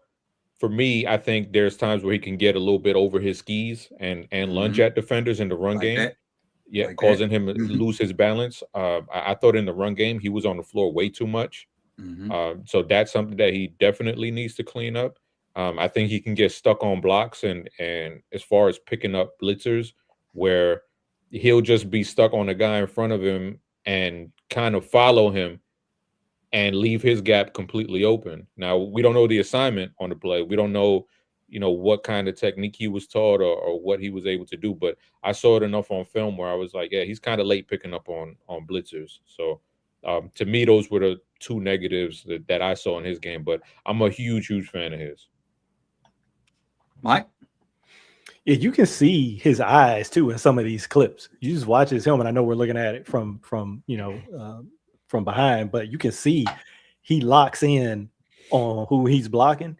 for me, I think there's times where he can get a little bit over his skis and lunge at defenders in the run game. That. Yeah, causing him to lose his balance. I thought in the run game he was on the floor way too much. So that's something that he definitely needs to clean up. I think he can get stuck on blocks and as far as picking up blitzers, where he'll just be stuck on a guy in front of him and kind of follow him and leave his gap completely open. Now, we don't know the assignment on the play. We don't know, what kind of technique he was taught or what he was able to do. But I saw it enough on film where I was like, yeah, he's kind of late picking up on blitzers. So to me, those were the 2 negatives that I saw in his game. But I'm a huge, huge fan of his. Mike? Yeah, you can see his eyes too in some of these clips. You just watch his helmet. I know we're looking at it from behind, but you can see he locks in on who he's blocking,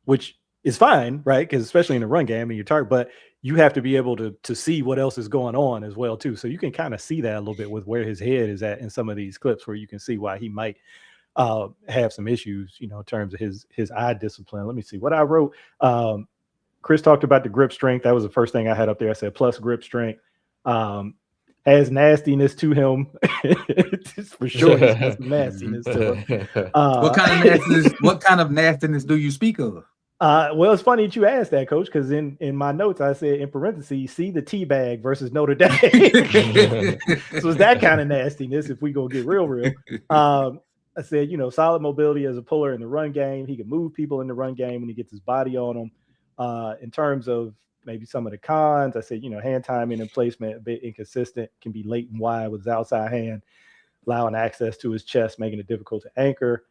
which is fine, right? Because especially in the run game and your target, but you have to be able to see what else is going on as well too. So you can kind of see that a little bit with where his head is at in some of these clips, where you can see why he might have some issues, in terms of his eye discipline. Let me see what I wrote. Chris talked about the grip strength. That was the first thing I had up there. I said plus grip strength. Has nastiness to him. For sure, he's got some nastiness to him. What kind of nastiness do you speak of? Well, it's funny that you asked that, Coach, because in my notes I said in parentheses, see the tea bag versus Notre Dame. So it's that kind of nastiness. If we go get real. I said, solid mobility as a puller in the run game. He can move people in the run game when he gets his body on them. In terms of maybe some of the cons, I said, hand timing and placement a bit inconsistent, can be late and wide with his outside hand, allowing access to his chest, making it difficult to anchor.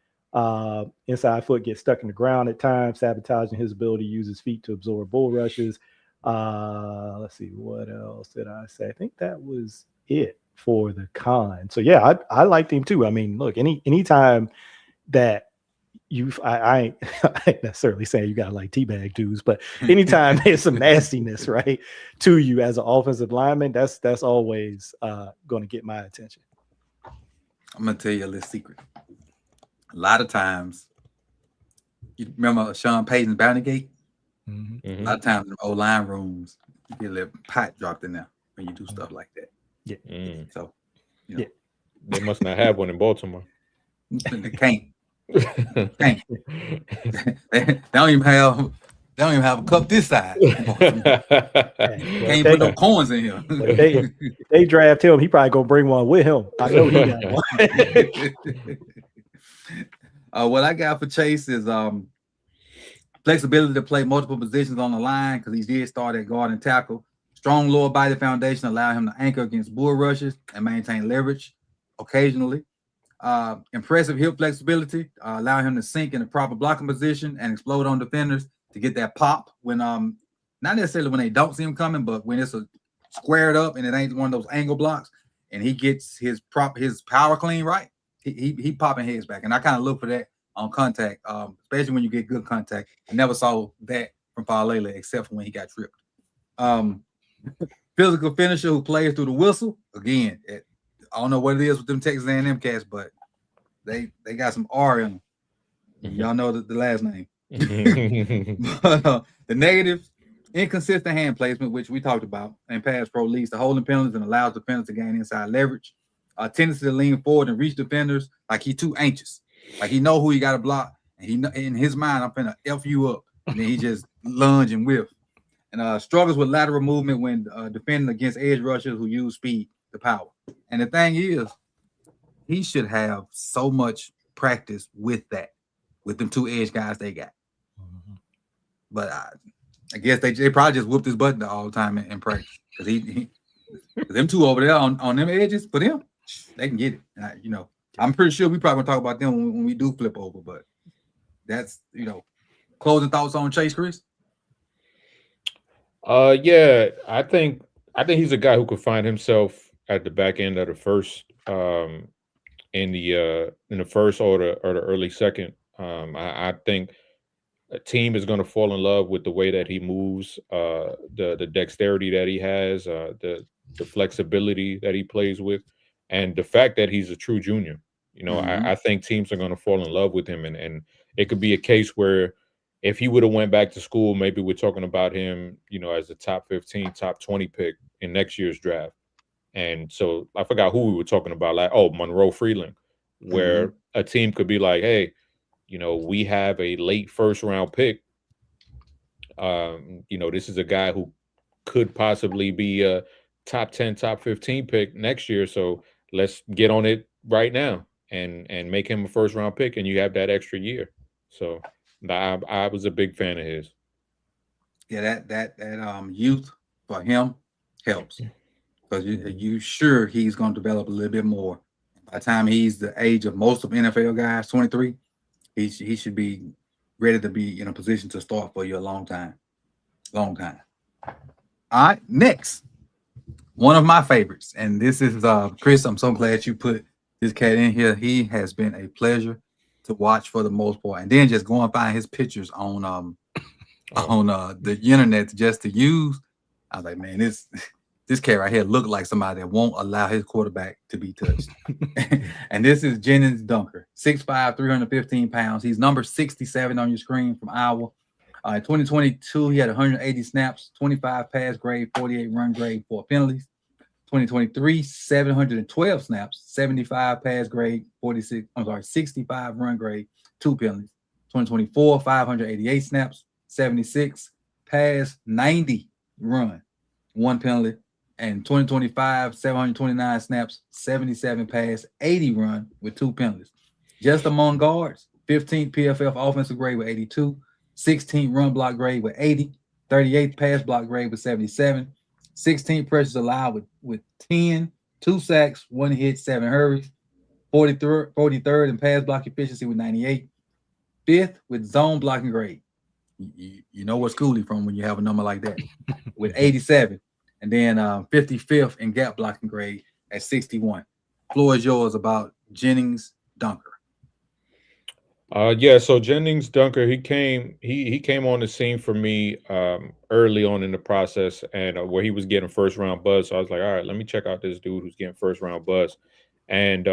Inside foot gets stuck in the ground at times, sabotaging his ability to use his feet to absorb bull rushes. Let's see, what else did I say? I think that was it for the con. So yeah, I liked him too. I mean, look, anytime that I ain't necessarily saying you got like teabag dudes, but anytime there's some nastiness, right, to you as an offensive lineman, that's always going to get my attention. I'm gonna tell you a little secret. A lot of times, you remember Sean Payton's Bounty Gate? Mm-hmm. A lot of times in O-line rooms, you get a little pot dropped in there when you do stuff like that. Yeah. So, you know, they must not have one in Baltimore. They can't. They don't even have a cup this side. Can't put no coins in here. If they draft him, he probably gonna bring one with him. I know he got one. What I got for Chase is flexibility to play multiple positions on the line because he did start at guard and tackle. Strong lower body foundation allow him to anchor against bull rushes and maintain leverage occasionally. Impressive hip flexibility, allow him to sink in the proper blocking position and explode on defenders to get that pop when not necessarily when they don't see him coming, but when it's a squared up and it ain't one of those angle blocks and he gets his power clean right, he popping heads back. And I kind of look for that on contact, especially when you get good contact. I never saw that from Falele except for when he got tripped. Physical finisher who plays through the whistle. Again, I don't know what it is with them Texas A&M cats, but they got some R in them. Y'all know the last name. But, the negative, inconsistent hand placement, which we talked about, and pass pro leads to holding penalties and allows defenders to gain inside leverage. Tendency to lean forward and reach defenders like he too anxious. Like he know who he got to block, and he know, in his mind, I'm finna F you up. And then he just lunge and whiff. And struggles with lateral movement when defending against edge rushers who use speed to power. And the thing is, he should have so much practice with that, with them two edge guys they got. Mm-hmm. But I guess they probably just whooped his butt all the time in practice because he them two over there on them edges for them, they can get it. You know, I'm pretty sure we probably gonna talk about them when we do flip over. But that's closing thoughts on Chase, Chris. Yeah, I think he's a guy who could find himself at the back end of the first, in the first or the early second. I think a team is going to fall in love with the way that he moves, the dexterity that he has, the flexibility that he plays with, and the fact that he's a true junior. I think teams are going to fall in love with him, and it could be a case where if he would have went back to school, maybe we're talking about him, as a top 15, top 20 pick in next year's draft. And so I forgot who we were talking about, like, Monroe Freeland, where a team could be like, hey, we have a late first round pick. This is a guy who could possibly be a top 10, top 15 pick next year. So let's get on it right now and make him a first round pick. And you have that extra year. So I was a big fan of his. Yeah, that youth for him helps because you sure he's going to develop a little bit more. By the time he's the age of most of NFL guys, 23, he should be ready to be in a position to start for you a long time. All right, next, one of my favorites, and this is Chris. I'm so glad you put this cat in here. He has been a pleasure to watch for the most part, and then just go and find his pictures on the internet just to use. I was like, man, this cat right here looked like somebody that won't allow his quarterback to be touched. And this is Jennings Dunker, 6'5", 315 pounds. He's number 67 on your screen from Iowa. In 2022, he had 180 snaps, 25 pass grade, 48 run grade, 4 penalties. 2023, 712 snaps, 75 pass grade, 65 run grade, 2 penalties. 2024, 588 snaps, 76 pass, 90 run, 1 penalty. And 2025, 729 snaps, 77 pass, 80 run with 2 penalties. Just among guards, 15th PFF offensive grade with 82, 16th run block grade with 80, 38th pass block grade with 77, 16 pressures allowed with 10, 2 sacks, 1 hit, 7 hurries, 43rd in pass block efficiency with 98, 5th with zone blocking grade. You know what's Cooley from when you have a number like that with 87, and then 55th in gap blocking grade at 61. Floor is yours about Jennings Dunker. Yeah, so Jennings Dunker, he came on the scene for me early on in the process, and where he was getting first round buzz. So I was like, all right, let me check out this dude who's getting first round buzz. And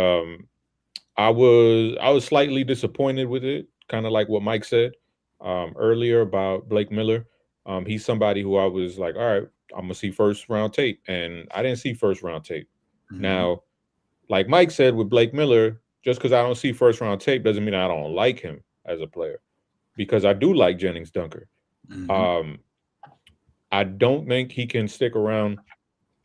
I was slightly disappointed with it, kind of like what Mike said earlier about Blake Miller. He's somebody who I was like, all right, I'm gonna see first round tape, and I didn't see first round tape. Mhm. Now, like Mike said with Blake Miller, just because I don't see first round tape doesn't mean I don't like him as a player, because I do like Jennings Dunker. Mhm. I don't think he can stick around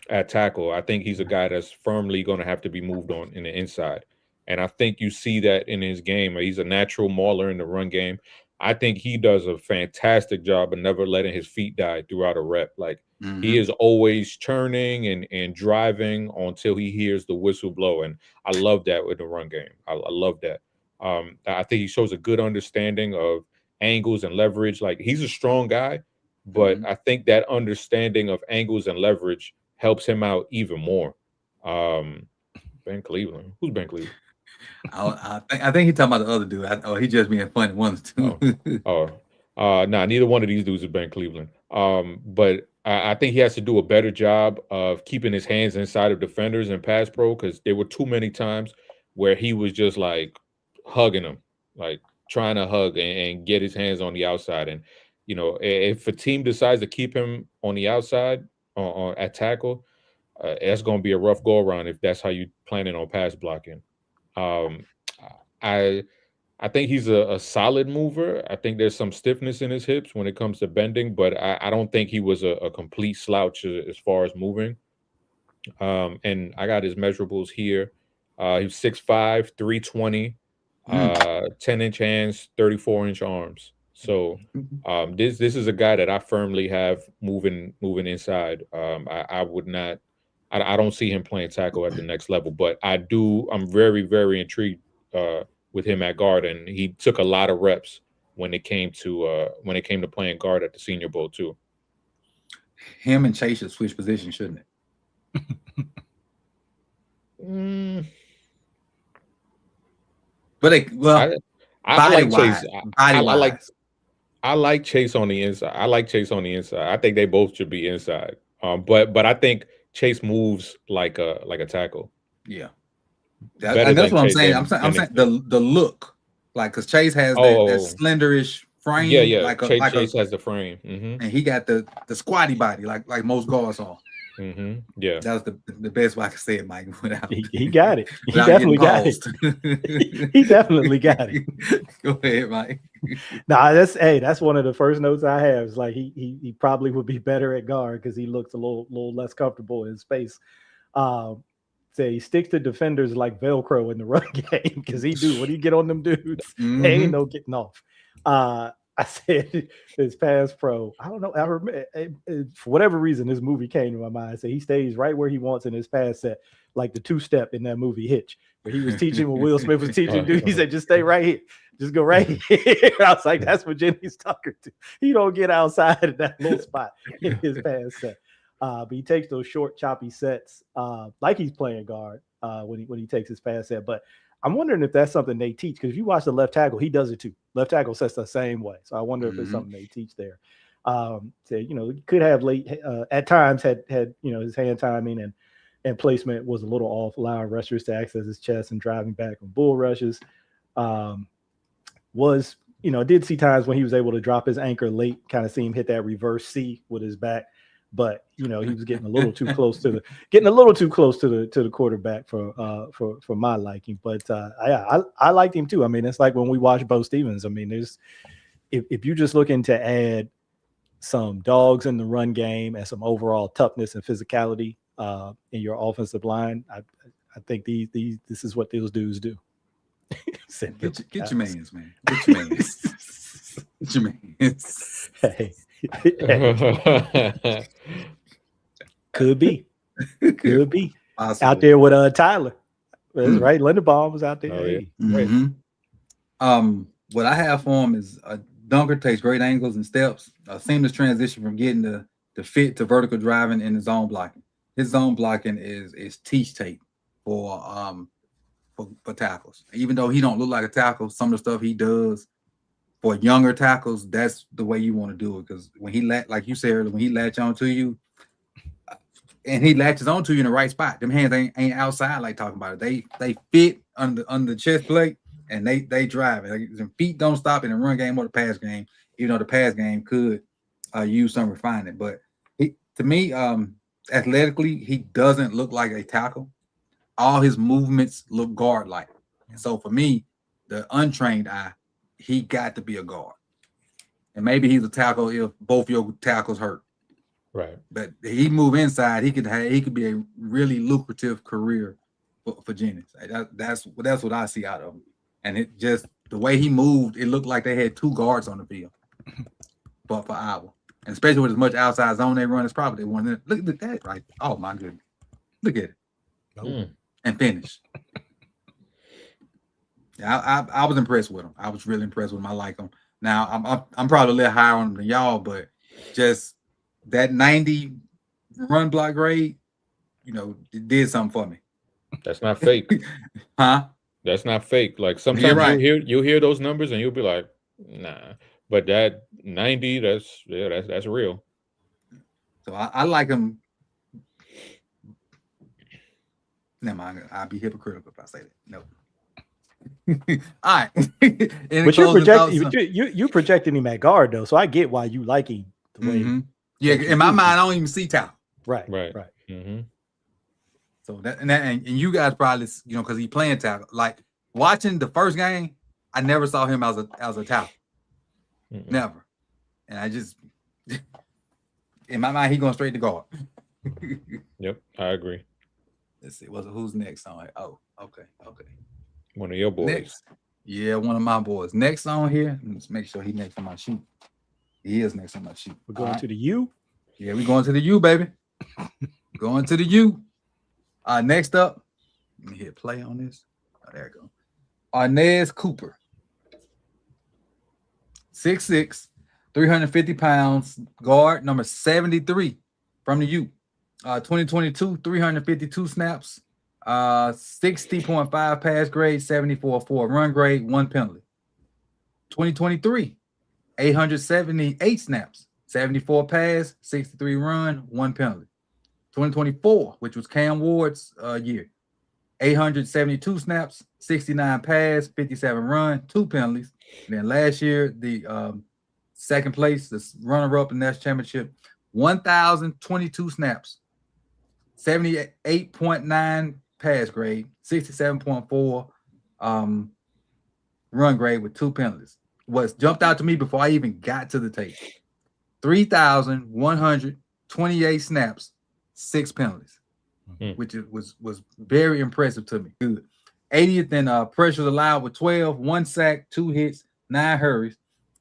at tackle. I think he's a guy that's firmly going to have to be moved on in the inside. And I think you see that in his game. He's a natural mauler in the run game. I think he does a fantastic job of never letting his feet die throughout a rep. Like, he Mhm. is always churning and driving until he hears the whistle blow. And I love that with the run game. I love that. I think he shows a good understanding of angles and leverage. Like, he's a strong guy, but Mhm. I think that understanding of angles and leverage helps him out even more. Ben Cleveland. Who's Ben Cleveland? I think he's talking about the other dude. He just being funny ones too. Nah, neither one of these dudes is Ben Cleveland. But I think he has to do a better job of keeping his hands inside of defenders in pass pro, because there were too many times where he was just like hugging them, like trying to hug and get his hands on the outside. And if a team decides to keep him on the outside at tackle, that's going to be a rough go around if that's how you planning on pass blocking. Um, I I think he's a solid mover. I think there's some stiffness in his hips when it comes to bending, but I don't think he was a complete slouch as far as moving. And I got his measurables here. He's 6'5", 320, Mm. 10-inch hands, 34-inch arms. So this is a guy that I firmly have moving inside. I would not. I don't see him playing tackle at the next level, but I'm very, very intrigued with him at guard, and he took a lot of reps when it came to playing guard at the Senior Bowl too. Him and Chase should switch positions, shouldn't it? But I like Chase. I like Chase on the inside. I think they both should be inside. But I think Chase moves like a tackle. Yeah. Better And that's than what I'm Chase saying. than I'm saying the look, like, because Chase has that slenderish frame, yeah. Chase has the frame, and he got the squatty body, like most guards are. Yeah, that was the best way I could say it, Mike. He got it. He definitely got it. He definitely got it. Go ahead, Mike. Nah, that's one of the first notes I have. Is like he probably would be better at guard because he looks a little less comfortable in space. Say he sticks to defenders like Velcro in the run game, because when he get on them dudes, ain't no getting off. I said this pass pro. I don't know. I remember, for whatever reason, this movie came to my mind. So he stays right where he wants in his pass set, like the 2-step in that movie Hitch, where he was teaching when Will Smith was teaching dude. He said, "Just stay right here. Just go right here." I was like, "That's what Jennings Dunker do. He don't get outside of that little spot in his pass set." But he takes those short, choppy sets like he's playing guard when he takes his pass set. But I'm wondering if that's something they teach, because if you watch the left tackle, he does it too. Left tackle sets the same way. So I wonder if it's something they teach there. He could have at times had his hand timing and placement was a little off, allowing rushers to access his chest and driving back on bull rushes. Did see times when he was able to drop his anchor late, kind of see him hit that reverse C with his back. But he was getting a little too close to the quarterback for my liking. But I liked him too. I mean, it's like when we watch Bo Stevens. I mean, there's if you're just looking to add some dogs in the run game and some overall toughness and physicality in your offensive line, I think this is what those dudes do. Get your mans, man. Get your mans. Get your mans. Hey. Could be possibly. Out there with Tyler. That's right. Linderbaum was out there. What I have for him is Dunker takes great angles and steps. A seamless transition from getting the fit to vertical driving and the zone blocking. His zone blocking is teach tape for tackles. Even though he don't look like a tackle, some of the stuff he does for younger tackles, that's the way you want to do it. Because when he like you said earlier, when he latch on to you, and he latches on to you in the right spot, them hands ain't outside like talking about it. They fit under the chest plate and they drive it. Like, them feet don't stop in the run game or the pass game, even though the pass game could use some refinement. But to me, athletically, he doesn't look like a tackle. All his movements look guard-like. And so for me, the untrained eye, he got to be a guard. And maybe he's a tackle if both your tackles hurt. Right. But he move inside, he could be a really lucrative career for Jennings. That's what I see out of him. And it just the way he moved, it looked like they had two guards on the field. But for Iowa. And especially with as much outside zone they run, it's probably they want. Look at that, right? Oh my goodness. Look at it. And finish. Yeah, I was impressed with him. I was really impressed with him. I like him. Now I'm probably a little higher on him than y'all, but just that 90 run block grade, it did something for me. That's not fake. Huh? That's not fake. Like sometimes right. you'll hear those numbers and you'll be like, nah. But that 90, that's real. So I like him. Never mind. I'll be hypocritical if I say that. No. All right. But you're projecting him at guard though, so I get why you like him the way. Yeah, in my mind, I don't even see tackle. Right. Mm-hmm. So and you guys probably because he playing tackle. Like watching the first game, I never saw him as a tackle. Mm-mm. Never. And I just in my mind, he going straight to guard. Yep, I agree. Let's see. Who's next on here? Oh, okay. One of your boys. Next. Yeah, one of my boys. Next on here. Let's make sure he's next on my sheet. He is next on my sheet. We're going to the U. Yeah, we're going to the U, baby. Going to the U. Next up, let me hit play on this. Oh, there we go. Anez Cooper. 6'6", 350 pounds, guard number 73 from the U. 2022, 352 snaps, 60.5 pass grade, 74.4 run grade, 1 penalty. 2023, 878 snaps, 74 pass, 63 run, 1 penalty. 2024, which was Cam Ward's year, 872 snaps, 69 pass, 57 run, 2 penalties. And then last year, the second place, the runner-up in the national championship, 1,022 snaps, 78.9 pass grade, 67.4 run grade with 2 penalties. What's jumped out to me before I even got to the tape, 3,128 snaps, 6 penalties, which was very impressive to me. Good. 80th in pressures allowed with 12, 1 sack, 2 hits, 9 hurries.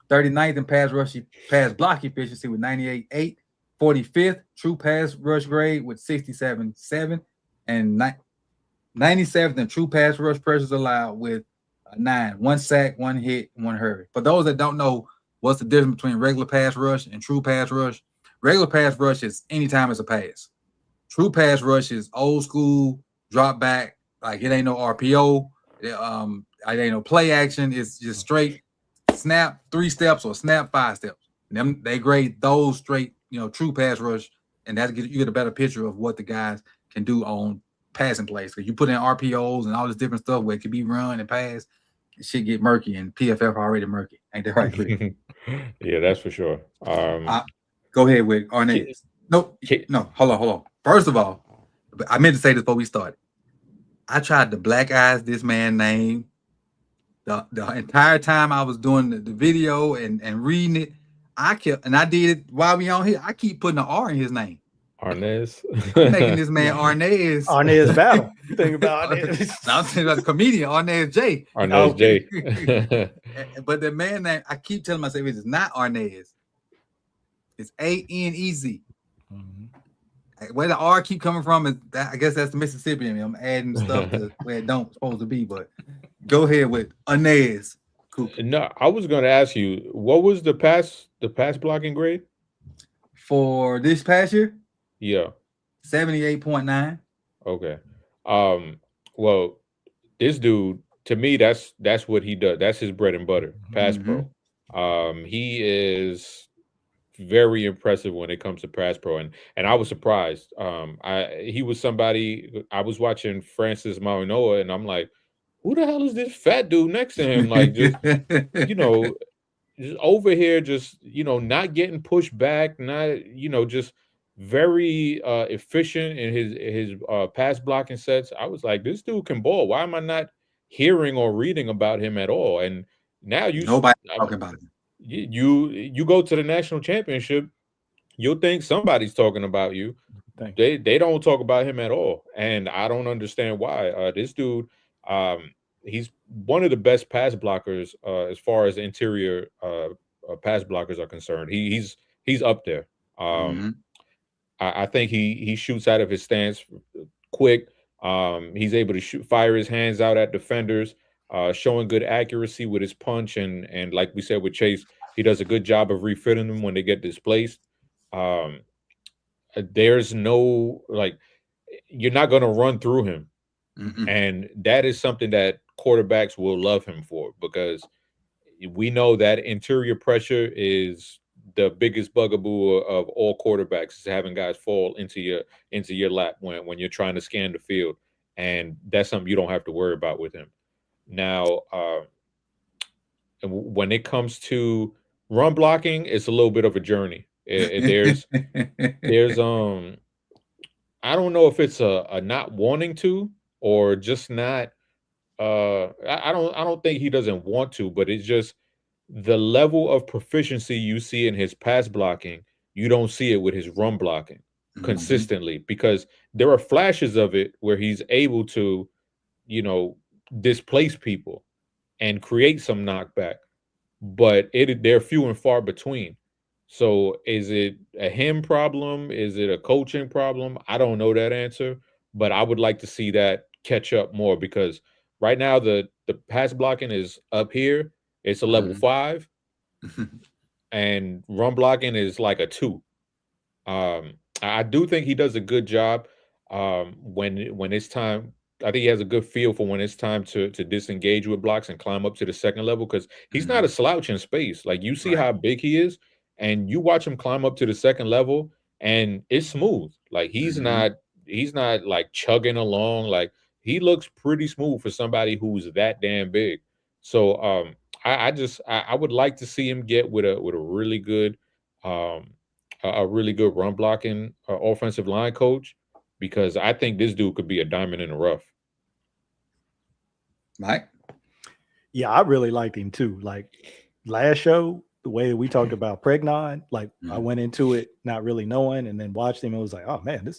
39th in pass block efficiency with 98.8. 45th true pass rush grade with 67.7, and 97th in true pass rush pressures allowed with 9, 1 sack, 1 hit, 1 hurry. For those that don't know what's the difference between regular pass rush and true pass rush, regular pass rush is anytime it's a pass. True pass rush is old school drop back, like it ain't no RPO, it ain't no play action. It's just straight snap 3 steps or snap 5 steps. And they grade those straight, true pass rush, and you get a better picture of what the guys can do on passing plays. Because you put in RPOs and all this different stuff where it could be run and pass, it should get murky, and PFF already murky. Ain't that right, Chris? Yeah, that's for sure. Go ahead with Anez. No, hold on. First of all, I meant to say this before we started. I tried to black eyes this man's name the entire time I was doing the video and reading it. I did it while we on here. I keep putting an R in his name. Arnez. I'm making this man Arnez. Arnez Battle. You think about Arnez. I'm thinking about the comedian Anez J. Arnez J. But the man name, I keep telling myself it's not Arnez. It's Anez. Where the R keep coming from is that, I guess that's the Mississippi in me. I'm adding stuff to where it don't supposed to be. But go ahead with Anez Cooper. No, I was going to ask you, what was the pass blocking grade For this past year? Yeah. 78.9. Okay. Well, this dude, to me, that's what he does. That's his bread and butter, pass Mm-hmm. pro. He is very impressive when it comes to pass pro, and I was surprised. He was somebody I was watching Francis Maunoa, and I'm like, who the hell is this fat dude next to him? Like, just you know, just over here, just not getting pushed back, not just very efficient in his pass blocking sets. I was like, this dude can ball. Why am I not hearing or reading about him at all? And now Nobody talking about it. you go to the national championship, you'll think somebody's talking about you. They don't talk about him at all, and I don't understand why. This dude, he's one of the best pass blockers as far as interior pass blockers are concerned. He's up there. Mm-hmm. I think he shoots out of his stance quick. He's able to fire his hands out at defenders, showing good accuracy with his punch, and like we said with Chase, he does a good job of refitting them when they get displaced. There's no you're not going to run through him. Mm-mm. And that is something that quarterbacks will love him for, because we know that interior pressure is the biggest bugaboo of all quarterbacks, is having guys fall into your lap when you're trying to scan the field. And that's something you don't have to worry about with him. Now, when it comes to run blocking, it's a little bit of a journey. There's I don't know if it's a not wanting to, or just not I don't think he doesn't want to, but it's just the level of proficiency you see in his pass blocking, you don't see it with his run blocking consistently, because there are flashes of it where he's able to, displace people and create some knockback, but they're few and far between. So is it a him problem? Is it a coaching problem? I don't know that answer, but I would like to see that catch up more, because right now the pass blocking is up here. It's a level 5, and run blocking is like a 2. I do think he does a good job when it's time. I think he has a good feel for when it's time to disengage with blocks and climb up to the second level, because he's not a slouch in space. Like, you see how big he is, and you watch him climb up to the second level, and it's smooth. Like, he's not like chugging along. Like, he looks pretty smooth for somebody who's that damn big. So I would like to see him get with a really good a really good run blocking offensive line coach, because I think this dude could be a diamond in the rough. Mike? Yeah, I really liked him too. Like, last show, the way we talked about Pregnon, like, I went into it not really knowing, and then watched him and was like, oh man,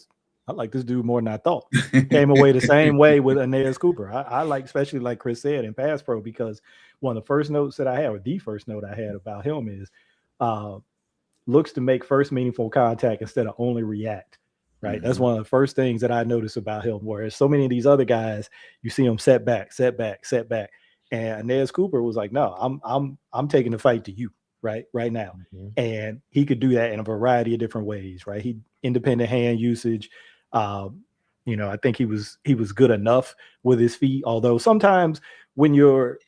I like this dude more than I thought. Came away the same way with Anez Cooper. I like, especially like Chris said, in pass pro, because one of the first notes that I had, or the first note I had about him is looks to make first meaningful contact instead of only react. Right. That's one of the first things that I noticed about him, whereas so many of these other guys, you see them set back. And Anez Cooper was like, no, I'm taking the fight to you right now. And he could do that in a variety of different ways, right? He independent hand usage. I think he was good enough with his feet, although sometimes when you're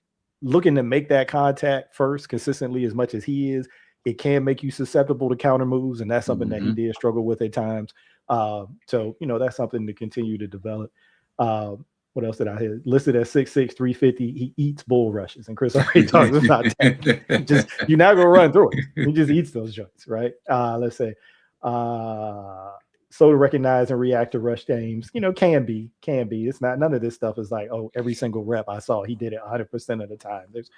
looking to make that contact first consistently as much as he is, it can make you susceptible to counter moves, and that's something that he did struggle with at times. So that's something to continue to develop. What else did I hear? Listed at 6'6", 350. He eats bull rushes, and Chris already talked about that. You're not gonna run through it. He just eats those joints, right? Let's say so to recognize and react to rush games, can be. It's not, none of this stuff is like, oh, every single rep I saw he did it 100% of the time. There's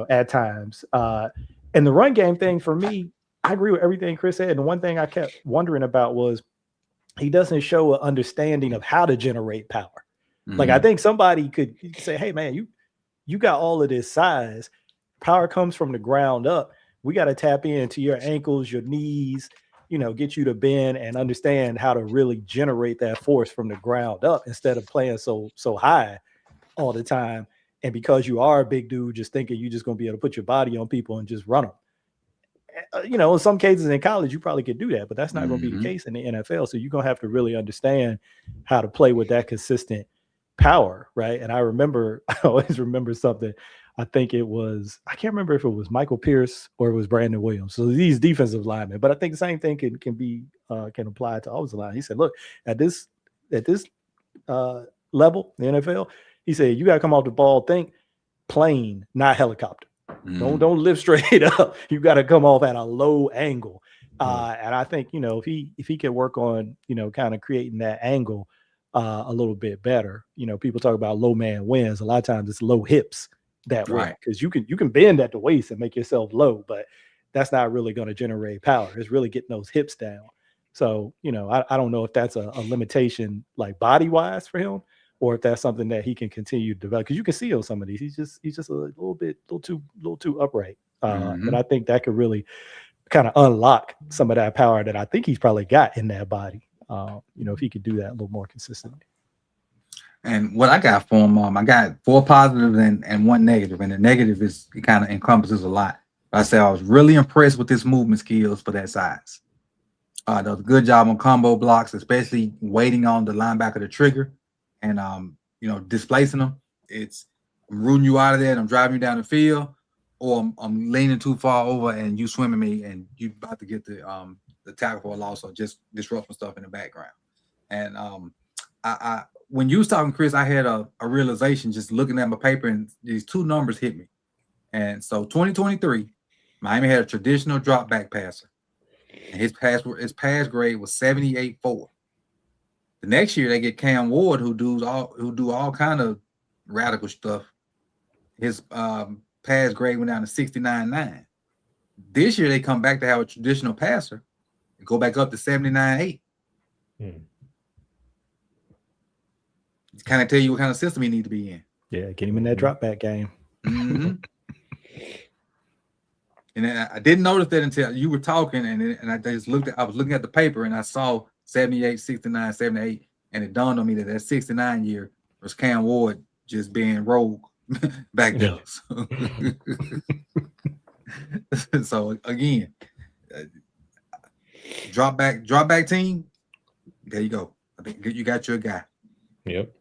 at times. And the run game thing, for me, I agree with everything Chris said. And one thing I kept wondering about was he doesn't show an understanding of how to generate power. Like, I think somebody could say, hey, man, you got all of this size. Power comes from the ground up. We got to tap into your ankles, your knees, get you to bend and understand how to really generate that force from the ground up instead of playing so high all the time. And because you are a big dude, just thinking you're just going to be able to put your body on people and just run them. In some cases in college, you probably could do that, but that's not going to be the case in the NFL. So you're going to have to really understand how to play with that consistent power, right? And I always remember something. I think I can't remember if it was Michael Pierce or it was Brandon Williams. So these defensive linemen, but I think the same thing can apply to offensive line. He said, look, at this level, the NFL, he said, you got to come off the ball, think plane, not helicopter. Don't lift straight up. You got to come off at a low angle. And I think, if he can work on, kind of creating that angle a little bit better, people talk about low man wins. A lot of times it's low hips that way, because you can bend at the waist and make yourself low, but that's not really going to generate power. It's really getting those hips down. So, I don't know if that's a limitation like body wise for him, or if that's something that he can continue to develop, because you can see on some of these, he's just a little too upright. But I think that could really kind of unlock some of that power that I think he's probably got in that body. If he could do that a little more consistently. And what I got for him, I got 4 positives and 1 negative, and the negative it kind of encompasses a lot. I say I was really impressed with his movement skills for that size. Does a good job on combo blocks, especially waiting on the linebacker to trigger and displacing them. I'm rooting you out of there and I'm driving you down the field, or I'm leaning too far over and you swimming me and you about to get the tackle for a loss or just disrupting stuff in the background. And I when you was talking, Chris, I had a realization just looking at my paper, and these 2 numbers hit me. And so 2023, Miami had a traditional drop back passer, and his pass grade was 78.4. The next year they get Cam Ward, who do all kind of radical stuff. His pass grade went down to 69.9. This year they come back to have a traditional passer, go back up to 79.8. Kind of tell you what kind of system he need to be in. Yeah, get him in that drop back game. And then I didn't notice that until you were talking, and I just I was looking at the paper and I saw 78, 69, 78, and it dawned on me that 69 year was Cam Ward just being rogue back there. So again, drop back team. There you go. I think you got your guy. Yep.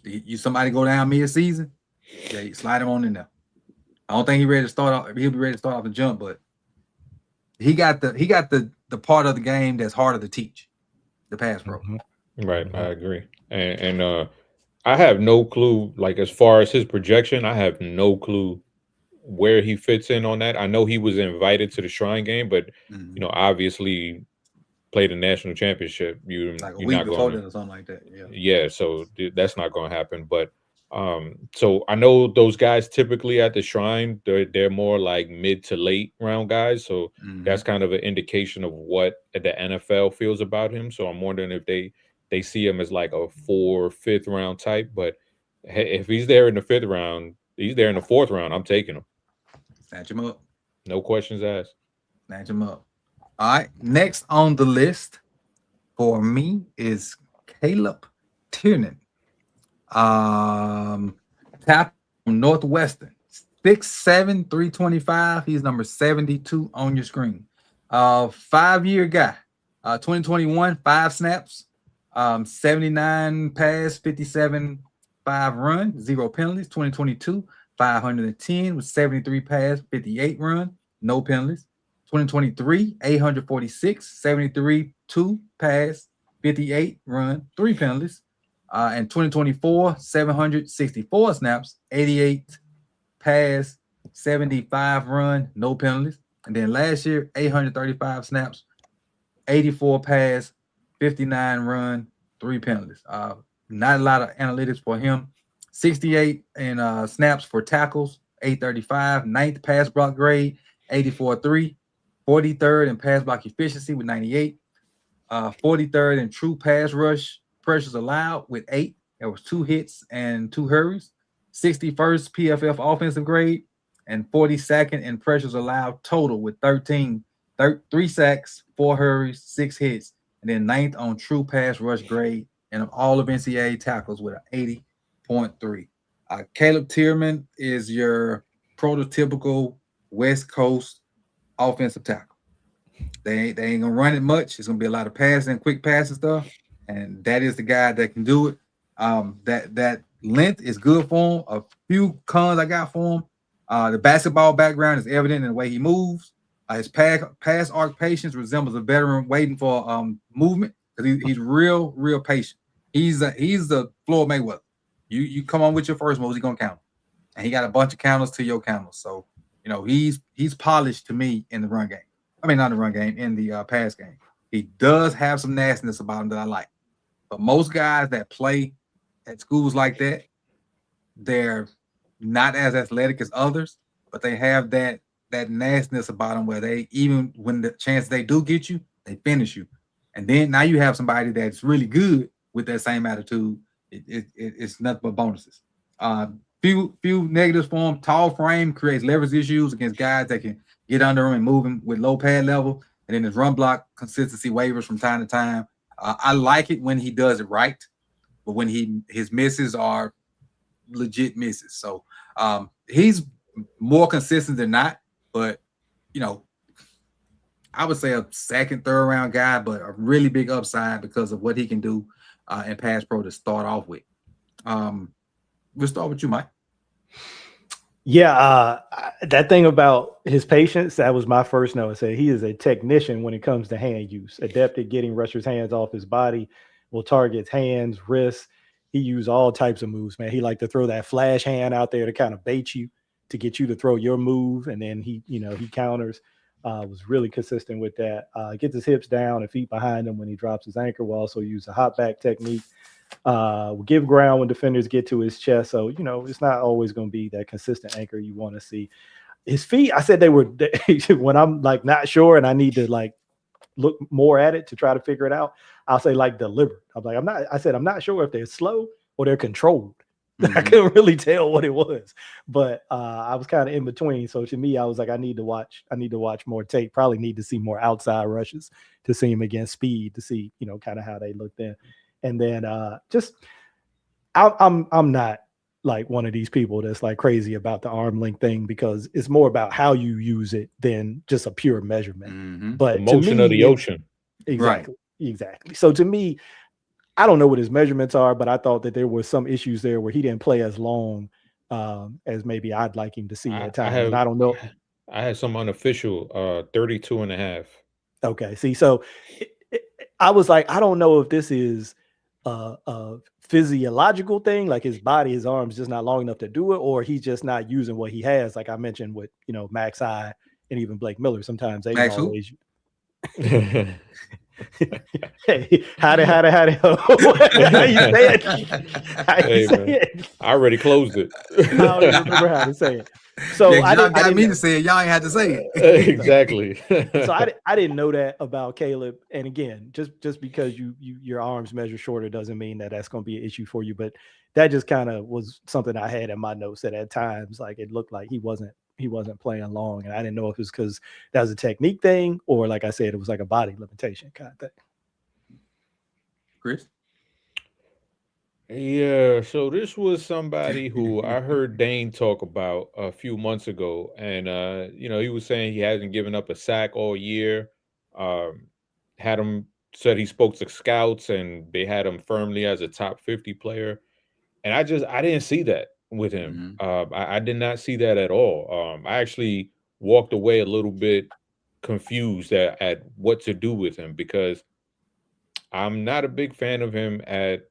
You somebody go down mid-season, yeah, you slide him on in there. I don't think he's ready to start off. He'll be ready to start off the jump, but he got the part of the game that's harder to teach, the pass pro. Right, I agree. And I have no clue, like as far as his projection, I have no clue where he fits in on that. I know he was invited to the Shrine game, but obviously played a national championship. You're like a week not before going that or something like that. Yeah, so that's not going to happen. But so I know those guys typically at the Shrine, they're more like mid to late round guys. So that's kind of an indication of what the NFL feels about him. So I'm wondering if they see him as like a 4th, 5th round type. But if he's there in the 5th round, he's there in the 4th round, I'm taking him. Snatch him up. No questions asked. Snatch him up. All right. Next on the list for me is Caleb Tieran. Tap from Northwestern. 6'7", 325. He's number 72 on your screen. 5-year guy. 2021, 5 snaps. 79 pass, 57 5 run, 0 penalties. 2022, 510 with 73 pass, 58 run, no penalties. 2023, 846, 73 2 pass, 58 run, 3 penalties. And 2024, 764 snaps, 88 pass, 75 run, no penalties. And then last year, 835 snaps, 84 pass, 59 run, 3 penalties. Not a lot of analytics for him. 68 in snaps for tackles, 835. 9th pass block grade, 84.3. 43rd in pass block efficiency with 98. 43rd in true pass rush pressures allowed with 8. There was 2 hits and 2 hurries. 61st PFF offensive grade, and 42nd in pressures allowed total with 13. 3 sacks, 4 hurries, 6 hits, and then 9th on true pass rush grade, and all of NCAA tackles with an 80.3. Caleb Tieran is your prototypical West Coast offensive tackle. They ain't gonna run it much. It's gonna be a lot of passing, quick passing stuff, and that is the guy that can do it. That length is good for him. A few cons I got for him. The basketball background is evident in the way he moves. His pass arc patience resembles a veteran waiting for movement because he's real patient. He's the Floyd Mayweather. You come on with your first moves, he's gonna count, and he got a bunch of counters to your counters. So he's polished to me in the run game. I mean, not the run game, in the pass game. He does have some nastiness about him that I like. But most guys that play at schools like that, they're not as athletic as others, but they have that nastiness about them where they, even when the chance they do get you, they finish you. And then now you have somebody that's really good with that same attitude. It's nothing but bonuses. Few negatives for him. Tall frame creates leverage issues against guys that can get under him and move him with low pad level. And then his run block consistency wavers from time to time. I like it when he does it right, but when his misses are legit misses. So he's more consistent than not, but I would say a second, third round guy, but a really big upside because of what he can do in pass pro to start off with. We'll start with you, Mike. Yeah, that thing about his patience, that was my first note. I said he is a technician when it comes to hand use, adept at getting rushers' hands off his body, will target hands, wrists. He used all types of moves, man. He liked to throw that flash hand out there to kind of bait you, to get you to throw your move, and then he counters. Was really consistent with that. Gets his hips down and feet behind him when he drops his anchor. Will also use a hop back technique. Will give ground when defenders get to his chest. So, it's not always going to be that consistent anchor you want to see. His feet, I said they were, when I'm like not sure and I need to like look more at it to try to figure it out, I'll say like deliberate. I'm not sure if they're slow or they're controlled. Mm-hmm. I couldn't really tell what it was, but I was kind of in between. So to me, I was like, I need to watch more tape. Probably need to see more outside rushes to see him against speed, to see, kind of how they looked then. And then I'm not like one of these people that's like crazy about the arm length thing, because it's more about how you use it than just a pure measurement. Mm-hmm. But the motion of the ocean. Exactly. Right. Exactly. So to me, I don't know what his measurements are, but I thought that there were some issues there where he didn't play as long as maybe I'd like him to see at times. I don't know. I had some unofficial 32 and a half. Okay. See, so I was like, I don't know if this is a physiological thing, like his body, his arms just not long enough to do it, or he's just not using what he has. Like I mentioned with, Max I and even Blake Miller, sometimes they don't always. Hey, howdy. How you say it? Hey, man. I already closed it. I don't even remember how to say it. So yeah, y'all got me to say it. Y'all ain't had to say it. Exactly. So I didn't know that about Caleb. And again, just because your arms measure shorter doesn't mean that that's going to be an issue for you. But that just kind of was something I had in my notes, that at times, like, it looked like he wasn't playing long, and I didn't know if it was because that was a technique thing, or like I said, it was like a body limitation kind of thing. Chris? Yeah, so this was somebody who I heard Dane talk about a few months ago, and he was saying he hasn't given up a sack all year. Said he spoke to scouts and they had him firmly as a top 50 player, and I didn't see that with him. Mm-hmm. I did not see that at all. I actually walked away a little bit confused at what to do with him, because I'm not a big fan of him at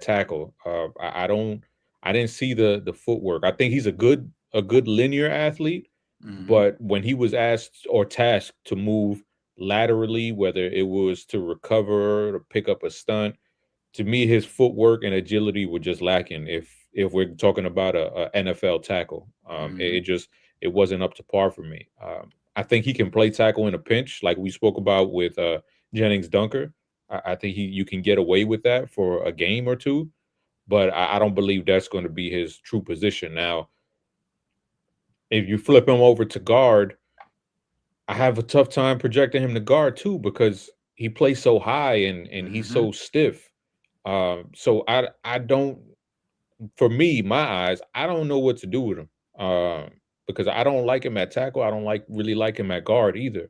tackle. I didn't see the footwork. I think he's a good linear athlete, mm-hmm. but when he was asked or tasked to move laterally, whether it was to recover or pick up a stunt, to me his footwork and agility were just lacking. If we're talking about a NFL tackle, mm-hmm. it wasn't up to par for me. I think he can play tackle in a pinch, like we spoke about with Jennings Dunker. I think you can get away with that for a game or two, but I don't believe that's going to be his true position. Now, if you flip him over to guard, I have a tough time projecting him to guard too, because he plays so high and mm-hmm. he's so stiff. So I don't for me, my eyes, I don't know what to do with him. Because I don't like him at tackle. I don't really like him at guard either.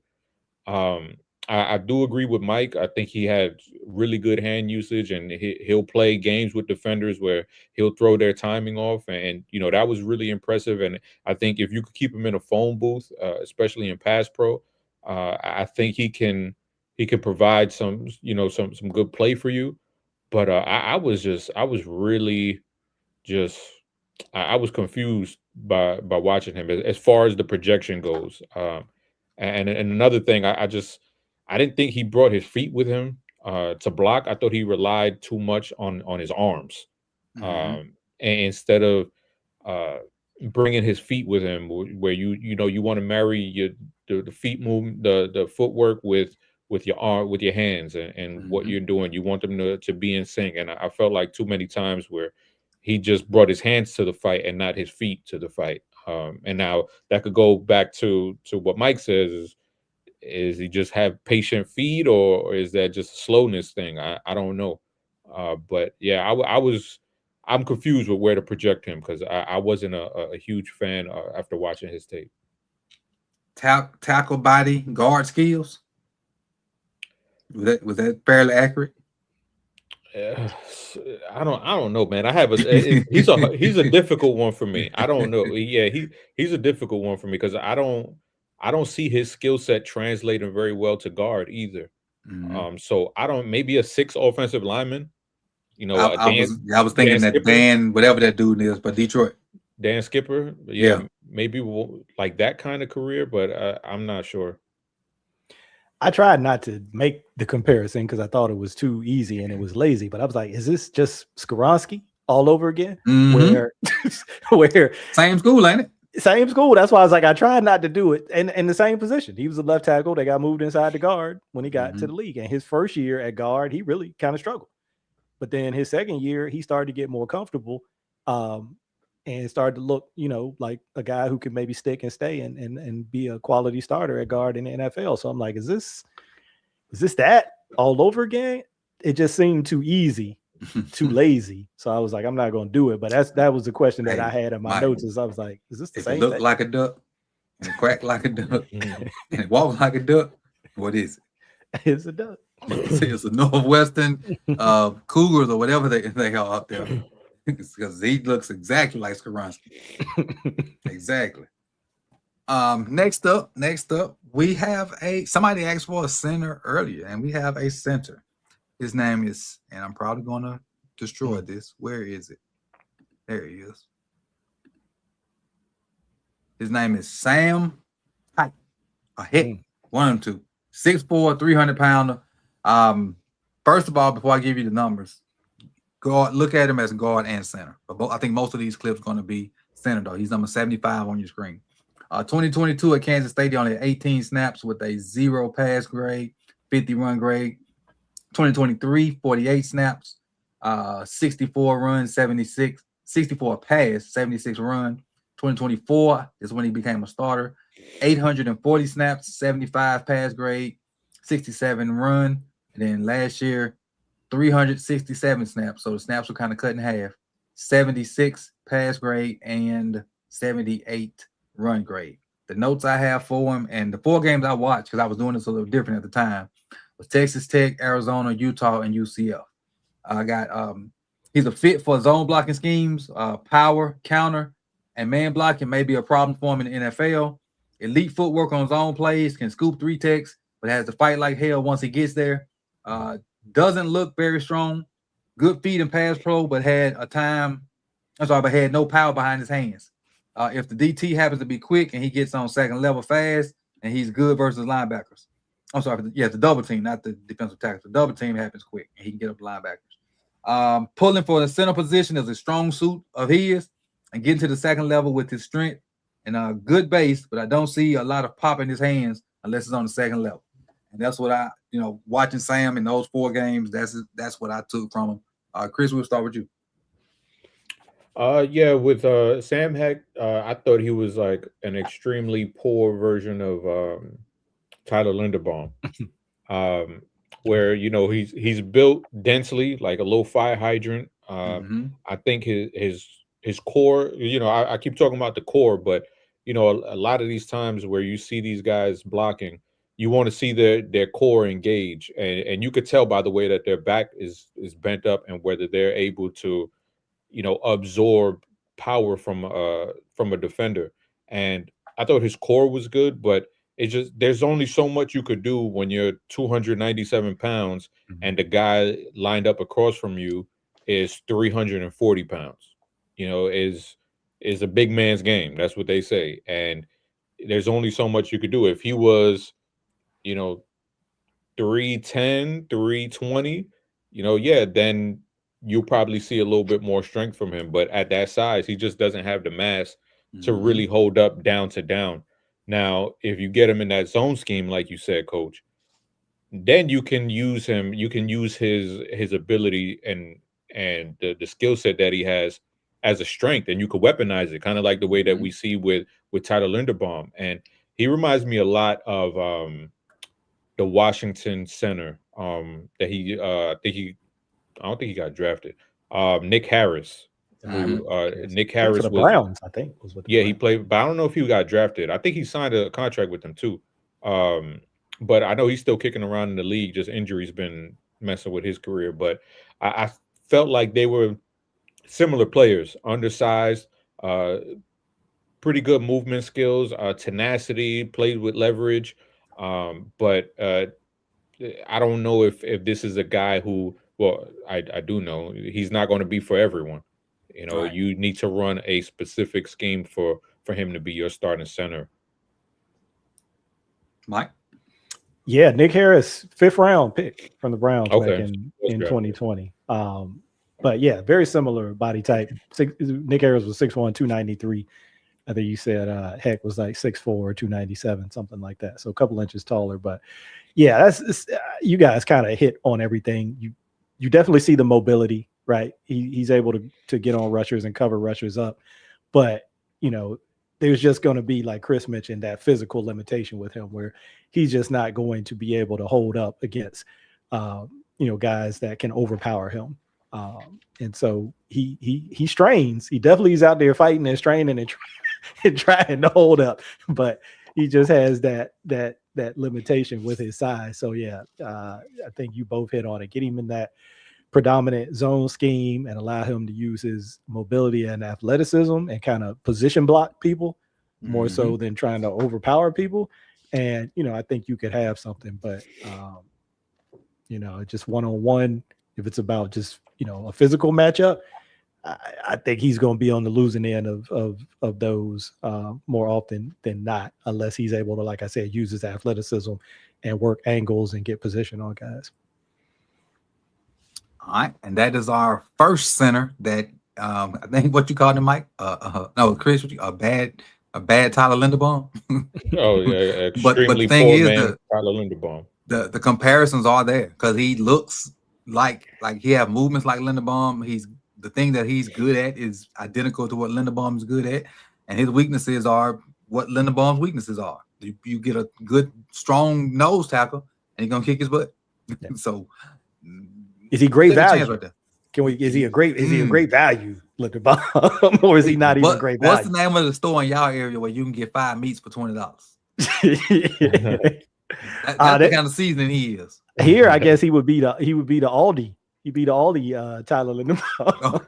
Um, I do agree with Mike. I think he had really good hand usage, and he'll play games with defenders where he'll throw their timing off, and that was really impressive. And I think if you could keep him in a phone booth, especially in pass pro, I think he can provide some good play for you. But I was really just I was confused by watching him as far as the projection goes. And another thing, I didn't think he brought his feet with him to block. I thought he relied too much on his arms, and instead of bringing his feet with him, where you want to marry the feet move, the footwork with your hands and what you're doing. You want them to be in sync. And I felt like too many times where he just brought his hands to the fight and not his feet to the fight. And now that could go back to what Mike says is he just have patient feet, or is that just a slowness thing? I don't know. But yeah, I'm confused with where to project him, because I wasn't a huge fan after watching his tape. Tackle, body, guard skills. Was that fairly accurate? I don't know, man. He's a difficult one for me. I don't know. Yeah, he's a difficult one for me, because I don't see his skill set translating very well to guard either. So I don't, maybe a 6 offensive lineman. I was thinking that Dan, whatever that dude is, but Detroit. Dan Skipper, yeah. Maybe like that kind of career, but I'm not sure. I tried not to make the comparison because I thought it was too easy and it was lazy. But I was like, is this just Skoronski all over again? Where same school, ain't it? Same school. That's why I was like, I tried not to do it. And in the same position, he was a left tackle. They got moved inside the guard when he got to the league. And his first year at guard, he really kind of struggled. But then his second year, he started to get more comfortable. And started to look, like a guy who could maybe stick and stay and be a quality starter at guard in the NFL. So I'm like, is this that all over again? It just seemed too easy, too lazy. So I was like, I'm not going to do it. But that was the question that I had in my notes. Is I was like, is this the same? It looked like a duck, and it quacked like a duck, and it walked like a duck. What is it? It's a duck. It's a Northwestern Cougars or whatever they are up there. Because he looks exactly like Skoronski. Exactly. Next up, we have somebody asked for a center earlier, and we have a center. His name is, and I'm probably gonna destroy this. Where is it? There he is. His name is Sam Hike. One of them two. 6'4", 300-pounder. First of all, before I give you the numbers, guard, look at him as guard and center. But I think most of these clips are going to be center, though. He's number 75 on your screen. 2022 at Kansas State, he only had 18 snaps with a 0 pass grade, 50 run grade. 2023, 48 snaps, 64 runs, 64 pass, 76 run. 2024 is when he became a starter. 840 snaps, 75 pass grade, 67 run. And then last year, 367 snaps. So the snaps were kind of cut in half. 76 pass grade and 78 run grade. The notes I have for him, and the 4 games I watched, because I was doing this a little different at the time, was Texas Tech, Arizona, Utah, and UCF. I got he's a fit for zone blocking schemes, power, counter, and man blocking may be a problem for him in the NFL. Elite footwork on zone plays, can scoop 3 techs, but has to fight like hell once he gets there. Doesn't look very strong. Good feet and pass pro, but had no power behind his hands. If the DT happens to be quick and he gets on second level fast, and he's good versus linebackers. I'm sorry, the double team, not the defensive tackle. The double team happens quick, and he can get up linebackers. Pulling for the center position is a strong suit of his, and getting to the second level with his strength and a good base, but I don't see a lot of pop in his hands unless it's on the second level. And that's what I, watching Sam in those 4 games, that's what I took from him. Chris, we'll start with you. Yeah, with Sam Heck, I thought he was like an extremely poor version of Tyler Linderbaum, where he's built densely like a low fire hydrant. I think his core, I keep talking about the core, but a lot of these times where you see these guys blocking, you want to see their core engage, and you could tell by the way that their back is bent up and whether they're able to, absorb power from a defender. And I thought his core was good, but it's just there's only so much you could do when you're 297 pounds and the guy lined up across from you is 340 pounds. Is a big man's game. That's what they say. And there's only so much you could do. If he was, 310, 320, then you'll probably see a little bit more strength from him. But at that size, he just doesn't have the mass to really hold up down to down. Now, if you get him in that zone scheme, like you said, Coach, then you can use him. You can use his ability and the skill set that he has as a strength, and you could weaponize it, kind of like the way that we see with Tyler Linderbaum. And he reminds me a lot of the Washington center that I don't think he got drafted. Nick Harris. Nick Harris for the Browns, I think. Was with the Browns. He played, but I don't know if he got drafted. I think he signed a contract with them too. But I know he's still kicking around in the league. Just injuries been messing with his career. But I felt like they were similar players, undersized, pretty good movement skills, tenacity, played with leverage. But I don't know if this is a guy who, well, I do know he's not going to be for everyone. Right. You need to run a specific scheme for him to be your starting center. Mike? Yeah, Nick Harris, 5th round pick from the Browns back in That's great. 2020. But yeah, very similar body type. Nick Harris was 6'1", 293. I think you said Heck was like 6'4", 297, something like that. So a couple inches taller. But yeah, you guys kind of hit on everything. You definitely see the mobility, right? He's able to get on rushers and cover rushers up. But, there's just going to be, like Chris mentioned, that physical limitation with him where he's just not going to be able to hold up against, guys that can overpower him. And so he strains. He definitely is out there fighting and straining and trying to hold up, but he just has that limitation with his size. So yeah, I think you both hit on it. Get him in that predominant zone scheme and allow him to use his mobility and athleticism and kind of position block people more so than trying to overpower people. And, I think you could have something, but, just one-on-one, if it's about just, a physical matchup, I think he's going to be on the losing end of those more often than not, unless he's able to, like I said, use his athleticism and work angles and get position on guys. All right, and that is our first center that I think what you called him, Mike. No, Chris, a bad Tyler Linderbaum. Oh yeah, but the extremely thing poor is, man, Tyler Linderbaum. The comparisons are there because he looks like he have movements like Linderbaum. The thing that he's good at is identical to what Linderbaum is good at, and his weaknesses are what Linderbaum's weaknesses are. You get a good, strong nose tackle, and he's gonna kick his butt. Yeah. So. Is he great value? Right there. Is he a great value, Linderbaum, or is he not even great value? What's the name of the store in y'all area where you can get 5 meats for $20? That's the kind of seasoning he is. Here, I guess he would be the Aldi. He'd be the Aldi Tyler Linderbaum.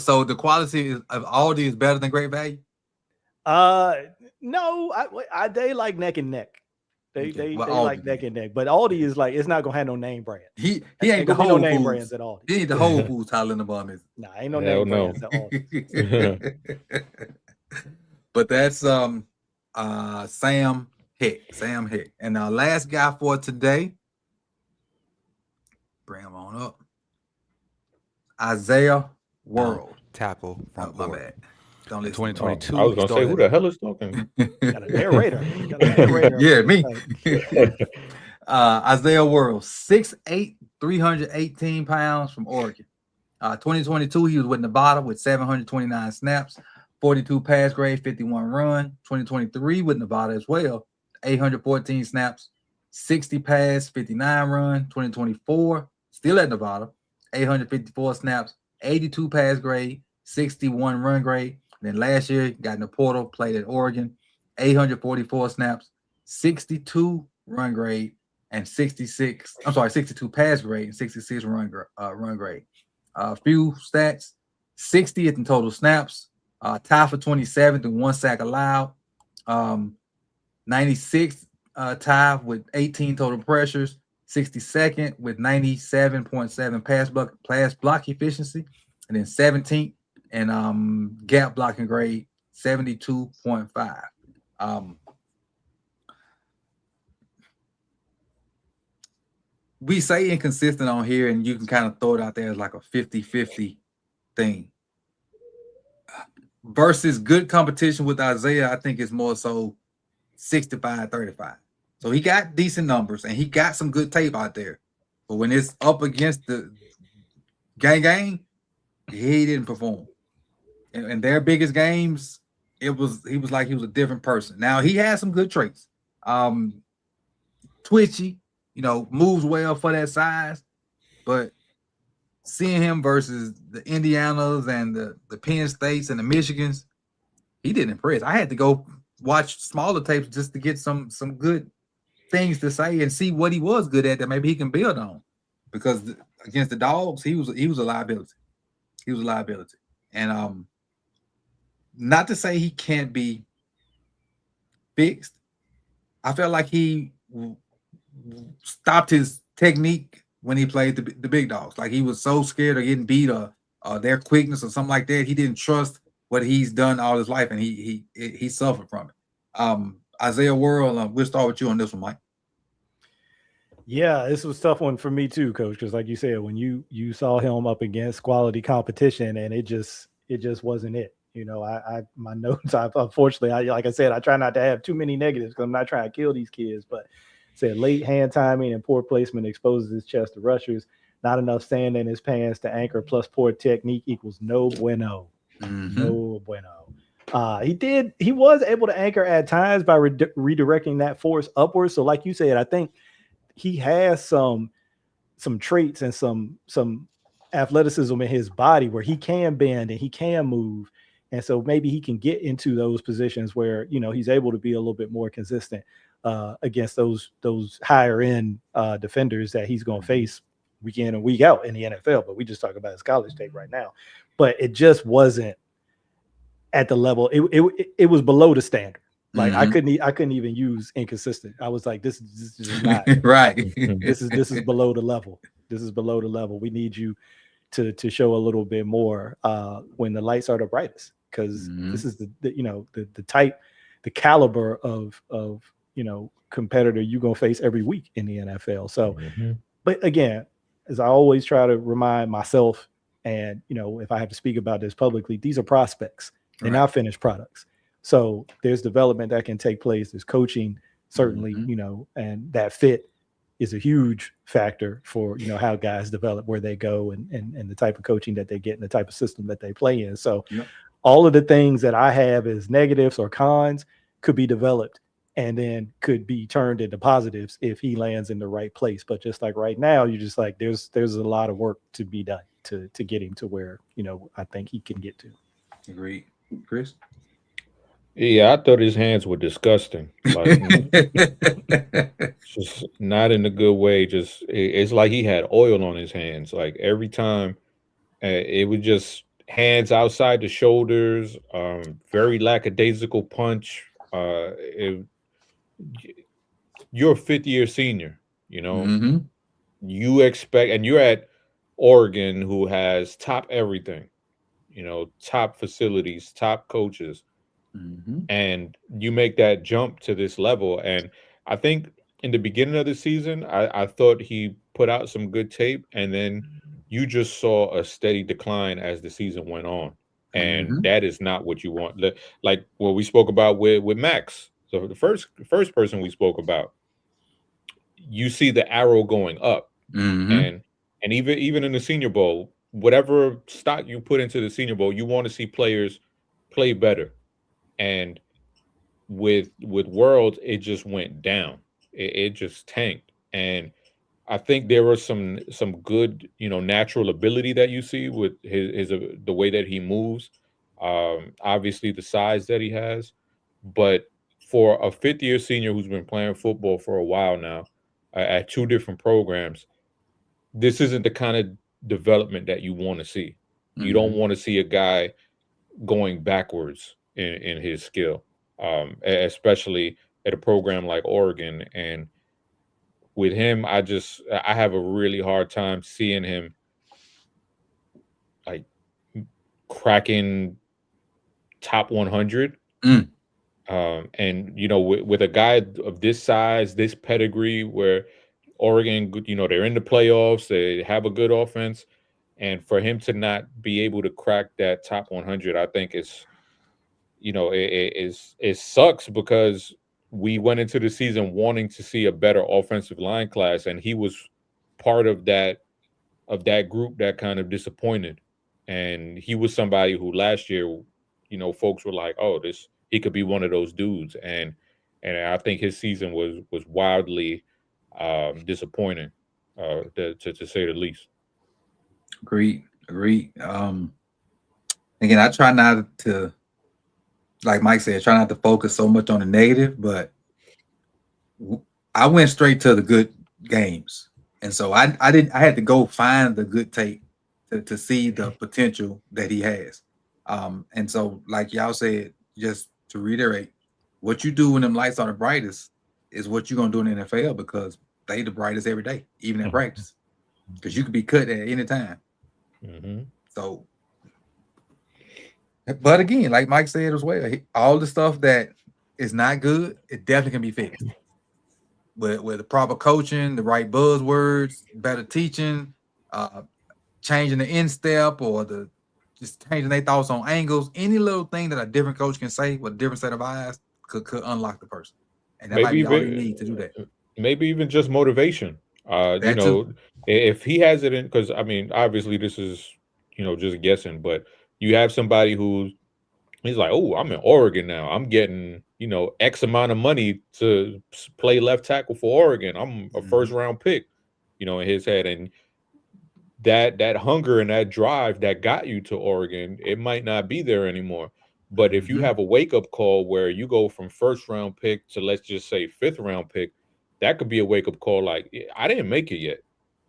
So the quality of Aldi is better than Great Value? No, they like neck and neck. They Aldi, like neck and neck, but Aldi is like, it's not gonna have no name brand. He ain't the Whole no Foods. Name brands at Aldi. He ain't the Whole Foods Tyler Linderbaum is. Nah, ain't no name brands at Aldi. But that's Sam Heck. And our last guy for today, bring him on up. Isaiah World. Tackle from my bad. Don't listen. 2022. I was gonna say, who the hell is talking? Got a narrator. Yeah, me. Isaiah World, 6'8", 318 pounds from Oregon. 2022, he was with Nevada with 729 snaps, 42 pass grade, 51 run. 2023 with Nevada as well, 814 snaps, 60 pass, 59 run. 2024, still at Nevada, 854 snaps, 82 pass grade, 61 run grade. And then last year, got in the portal, played at Oregon, 844 snaps, 62 run grade, and 62 pass grade and 66 run grade. Few stats, 60th in total snaps, tied for 27th and 1 sack allowed. 96th tie with 18 total pressures, 62nd with 97.7 pass block efficiency, and then 17th and gap blocking grade 72.5. We say inconsistent on here, and you can kind of throw it out there as like a 50-50 thing. Versus good competition with Isaiah, I think it's more so 65-35. So he got decent numbers and he got some good tape out there. But when it's up against the gang, he didn't perform. In their biggest games, he was like he was a different person. Now he has some good traits. Twitchy, moves well for that size, but seeing him versus the Indianas and the Penn States and the Michigans, he didn't impress. I had to go watch smaller tapes just to get some good things to say and see what he was good at that maybe he can build on. Because against the Dogs, he was a liability. He was a liability. And not to say he can't be fixed. I felt like he stopped his technique when he played the big dogs. Like he was so scared of getting beat or their quickness or something like that. He didn't trust what he's done all his life, and he suffered from it. Isaiah World, we'll start with you on this one, Mike. Yeah, this was a tough one for me too, Coach, because like you said, when you saw him up against quality competition, and it just wasn't it. My notes, unfortunately, like I said, I try not to have too many negatives because I'm not trying to kill these kids, but said late hand timing and poor placement exposes his chest to rushers. Not enough sand in his pants to anchor plus poor technique equals no bueno. Mm-hmm. No bueno. He was able to anchor at times by redirecting that force upwards. So like you said, I think he has some traits and some athleticism in his body where he can bend and he can move. And so maybe he can get into those positions where, he's able to be a little bit more consistent against those higher end defenders that he's going to face week in and week out in the NFL. But we just talk about his college tape right now. But it just wasn't at the level. It was below the standard. Like I couldn't even use inconsistent. I was like, this is not right. This is below the level. This is below the level. We need you to show a little bit more when the lights are the brightest, because this is the type, the caliber of competitor you're gonna face every week in the NFL. So, but again, as I always try to remind myself, and if I have to speak about this publicly, these are prospects. They're not finished products. So there's development that can take place. There's coaching, certainly, and that fit is a huge factor for, how guys develop, where they go and the type of coaching that they get and the type of system that they play in. So all of the things that I have as negatives or cons could be developed and then could be turned into positives if he lands in the right place. But just like right now, you're just like, there's a lot of work to be done to get him to where, I think he can get to. Agreed. Chris? Yeah, I thought his hands were disgusting. Like, just not in a good way. Just it's like he had oil on his hands. Like every time, it was just hands outside the shoulders. Very lackadaisical punch. You're a fifth-year senior. You expect, and you're at Oregon, who has top everything. Top facilities, top coaches. And you make that jump to this level. And I think in the beginning of the season, I thought he put out some good tape, and then you just saw a steady decline as the season went on. And that is not what you want. Like what we spoke about with Max. So the first person we spoke about, you see the arrow going up. And even in the Senior Bowl, whatever stock you put into the Senior Bowl, you want to see players play better. And with Worlds, it just went down. It just tanked. And I think there was some good, natural ability that you see with his the way that he moves. Obviously the size that he has, but for a fifth-year senior who's been playing football for a while now at two different programs, this isn't the kind of development that you want to see. You don't want to see a guy going backwards in his skill, especially at a program like Oregon. And with him, I have a really hard time seeing him like cracking top 100. And with a guy of this size, this pedigree, where Oregon, they're in the playoffs, they have a good offense, and for him to not be able to crack that top 100, I think it sucks, because we went into the season wanting to see a better offensive line class, and he was part of that group that kind of disappointed. And he was somebody who last year, folks were like, oh, he could be one of those dudes. And I think his season was wildly disappointing, to say the least. Agreed. Again, I try not to, like Mike said, try not to focus so much on the negative, but I went straight to the good games. And so I had to go find the good tape to see the potential that he has. And so, like y'all said, just to reiterate, what you do when them lights are the brightest is what you're gonna do in the NFL, because they the brightest every day, even in practice. Because you could be cut at any time. So, but again, like Mike said as well, all the stuff that is not good, it definitely can be fixed. With the proper coaching, the right buzzwords, better teaching, changing the instep, or just changing their thoughts on angles. Any little thing that a different coach can say with a different set of eyes could unlock the person. And that might be all you need to do that. Maybe even just motivation. If he has it in, because I mean, obviously this is, just guessing, but you have somebody he's like, oh, I'm in Oregon now. I'm getting, X amount of money to play left tackle for Oregon. I'm a first round pick, in his head. And that hunger and that drive that got you to Oregon, it might not be there anymore. But if you have a wake up call where you go from first round pick to, let's just say, fifth round pick, that could be a wake up call. Like, I didn't make it yet.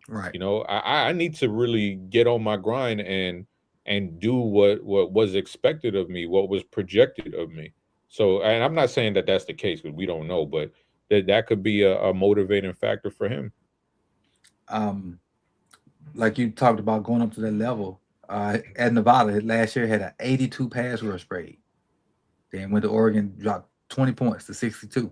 Right. I need to really get on my grind and do what was expected of me, what was projected of me. So, and I'm not saying that that's the case, because we don't know, but that could be a motivating factor for him. Like you talked about going up to that level, at Nevada last year had an 82 pass rush grade. Then went to Oregon, dropped 20 points to 62.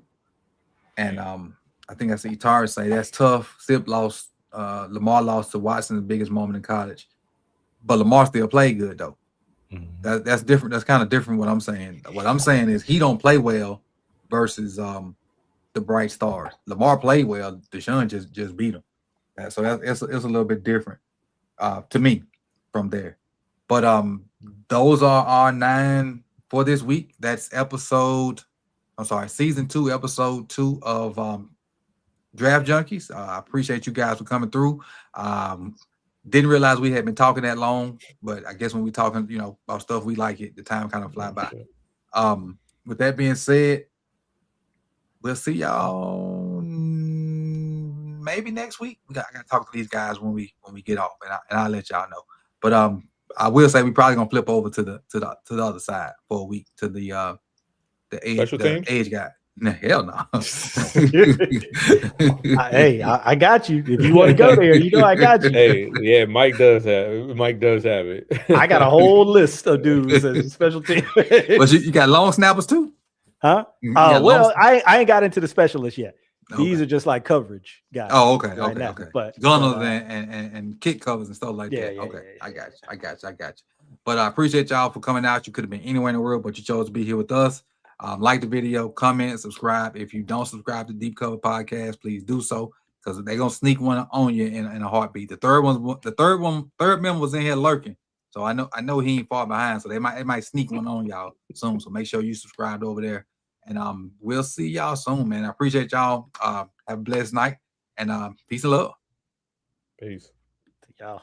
And I think I see Tara say that's tough. Sip lost, Lamar lost to Watson, the biggest moment in college. But Lamar still played good though. That's different. That's kind of different what I'm saying. What I'm saying is he don't play well versus the bright stars. Lamar played well. Deshaun just beat him. So it's a little bit different to me from there. But those are our 9 for this week. That's season 2, episode 2 of Draft Junkies. I appreciate you guys for coming through. Didn't realize we had been talking that long, but I guess when we talking, about stuff we like it, the time kind of fly by. With that being said, we'll see y'all maybe next week. I got to talk to these guys when we get off, and I'll let y'all know. But I will say we probably gonna flip over to the other side for a week to the edge guy. No, hell no. Hey, I got you. If you want to go there, I got you. Hey, yeah, Mike does have it. I got a whole list of dudes as special team. But you got long snappers too? Huh? Well, I ain't got into the specialists yet. Okay. These are just like coverage guys. Oh, okay, right now. okay. But gunners and kick covers and stuff like that. Okay, yeah. I got you. But I appreciate y'all for coming out. You could have been anywhere in the world, but you chose to be here with us. Like the video, comment, subscribe. If you don't subscribe to Deep Cover Podcast, please do so, because they're gonna sneak one on you in a heartbeat. The third member was in here lurking, so I know he ain't far behind. So it might sneak one on y'all soon. So make sure you subscribe over there, and we'll see y'all soon, man. I appreciate y'all. Have a blessed night, and peace and love. Peace. Y'all.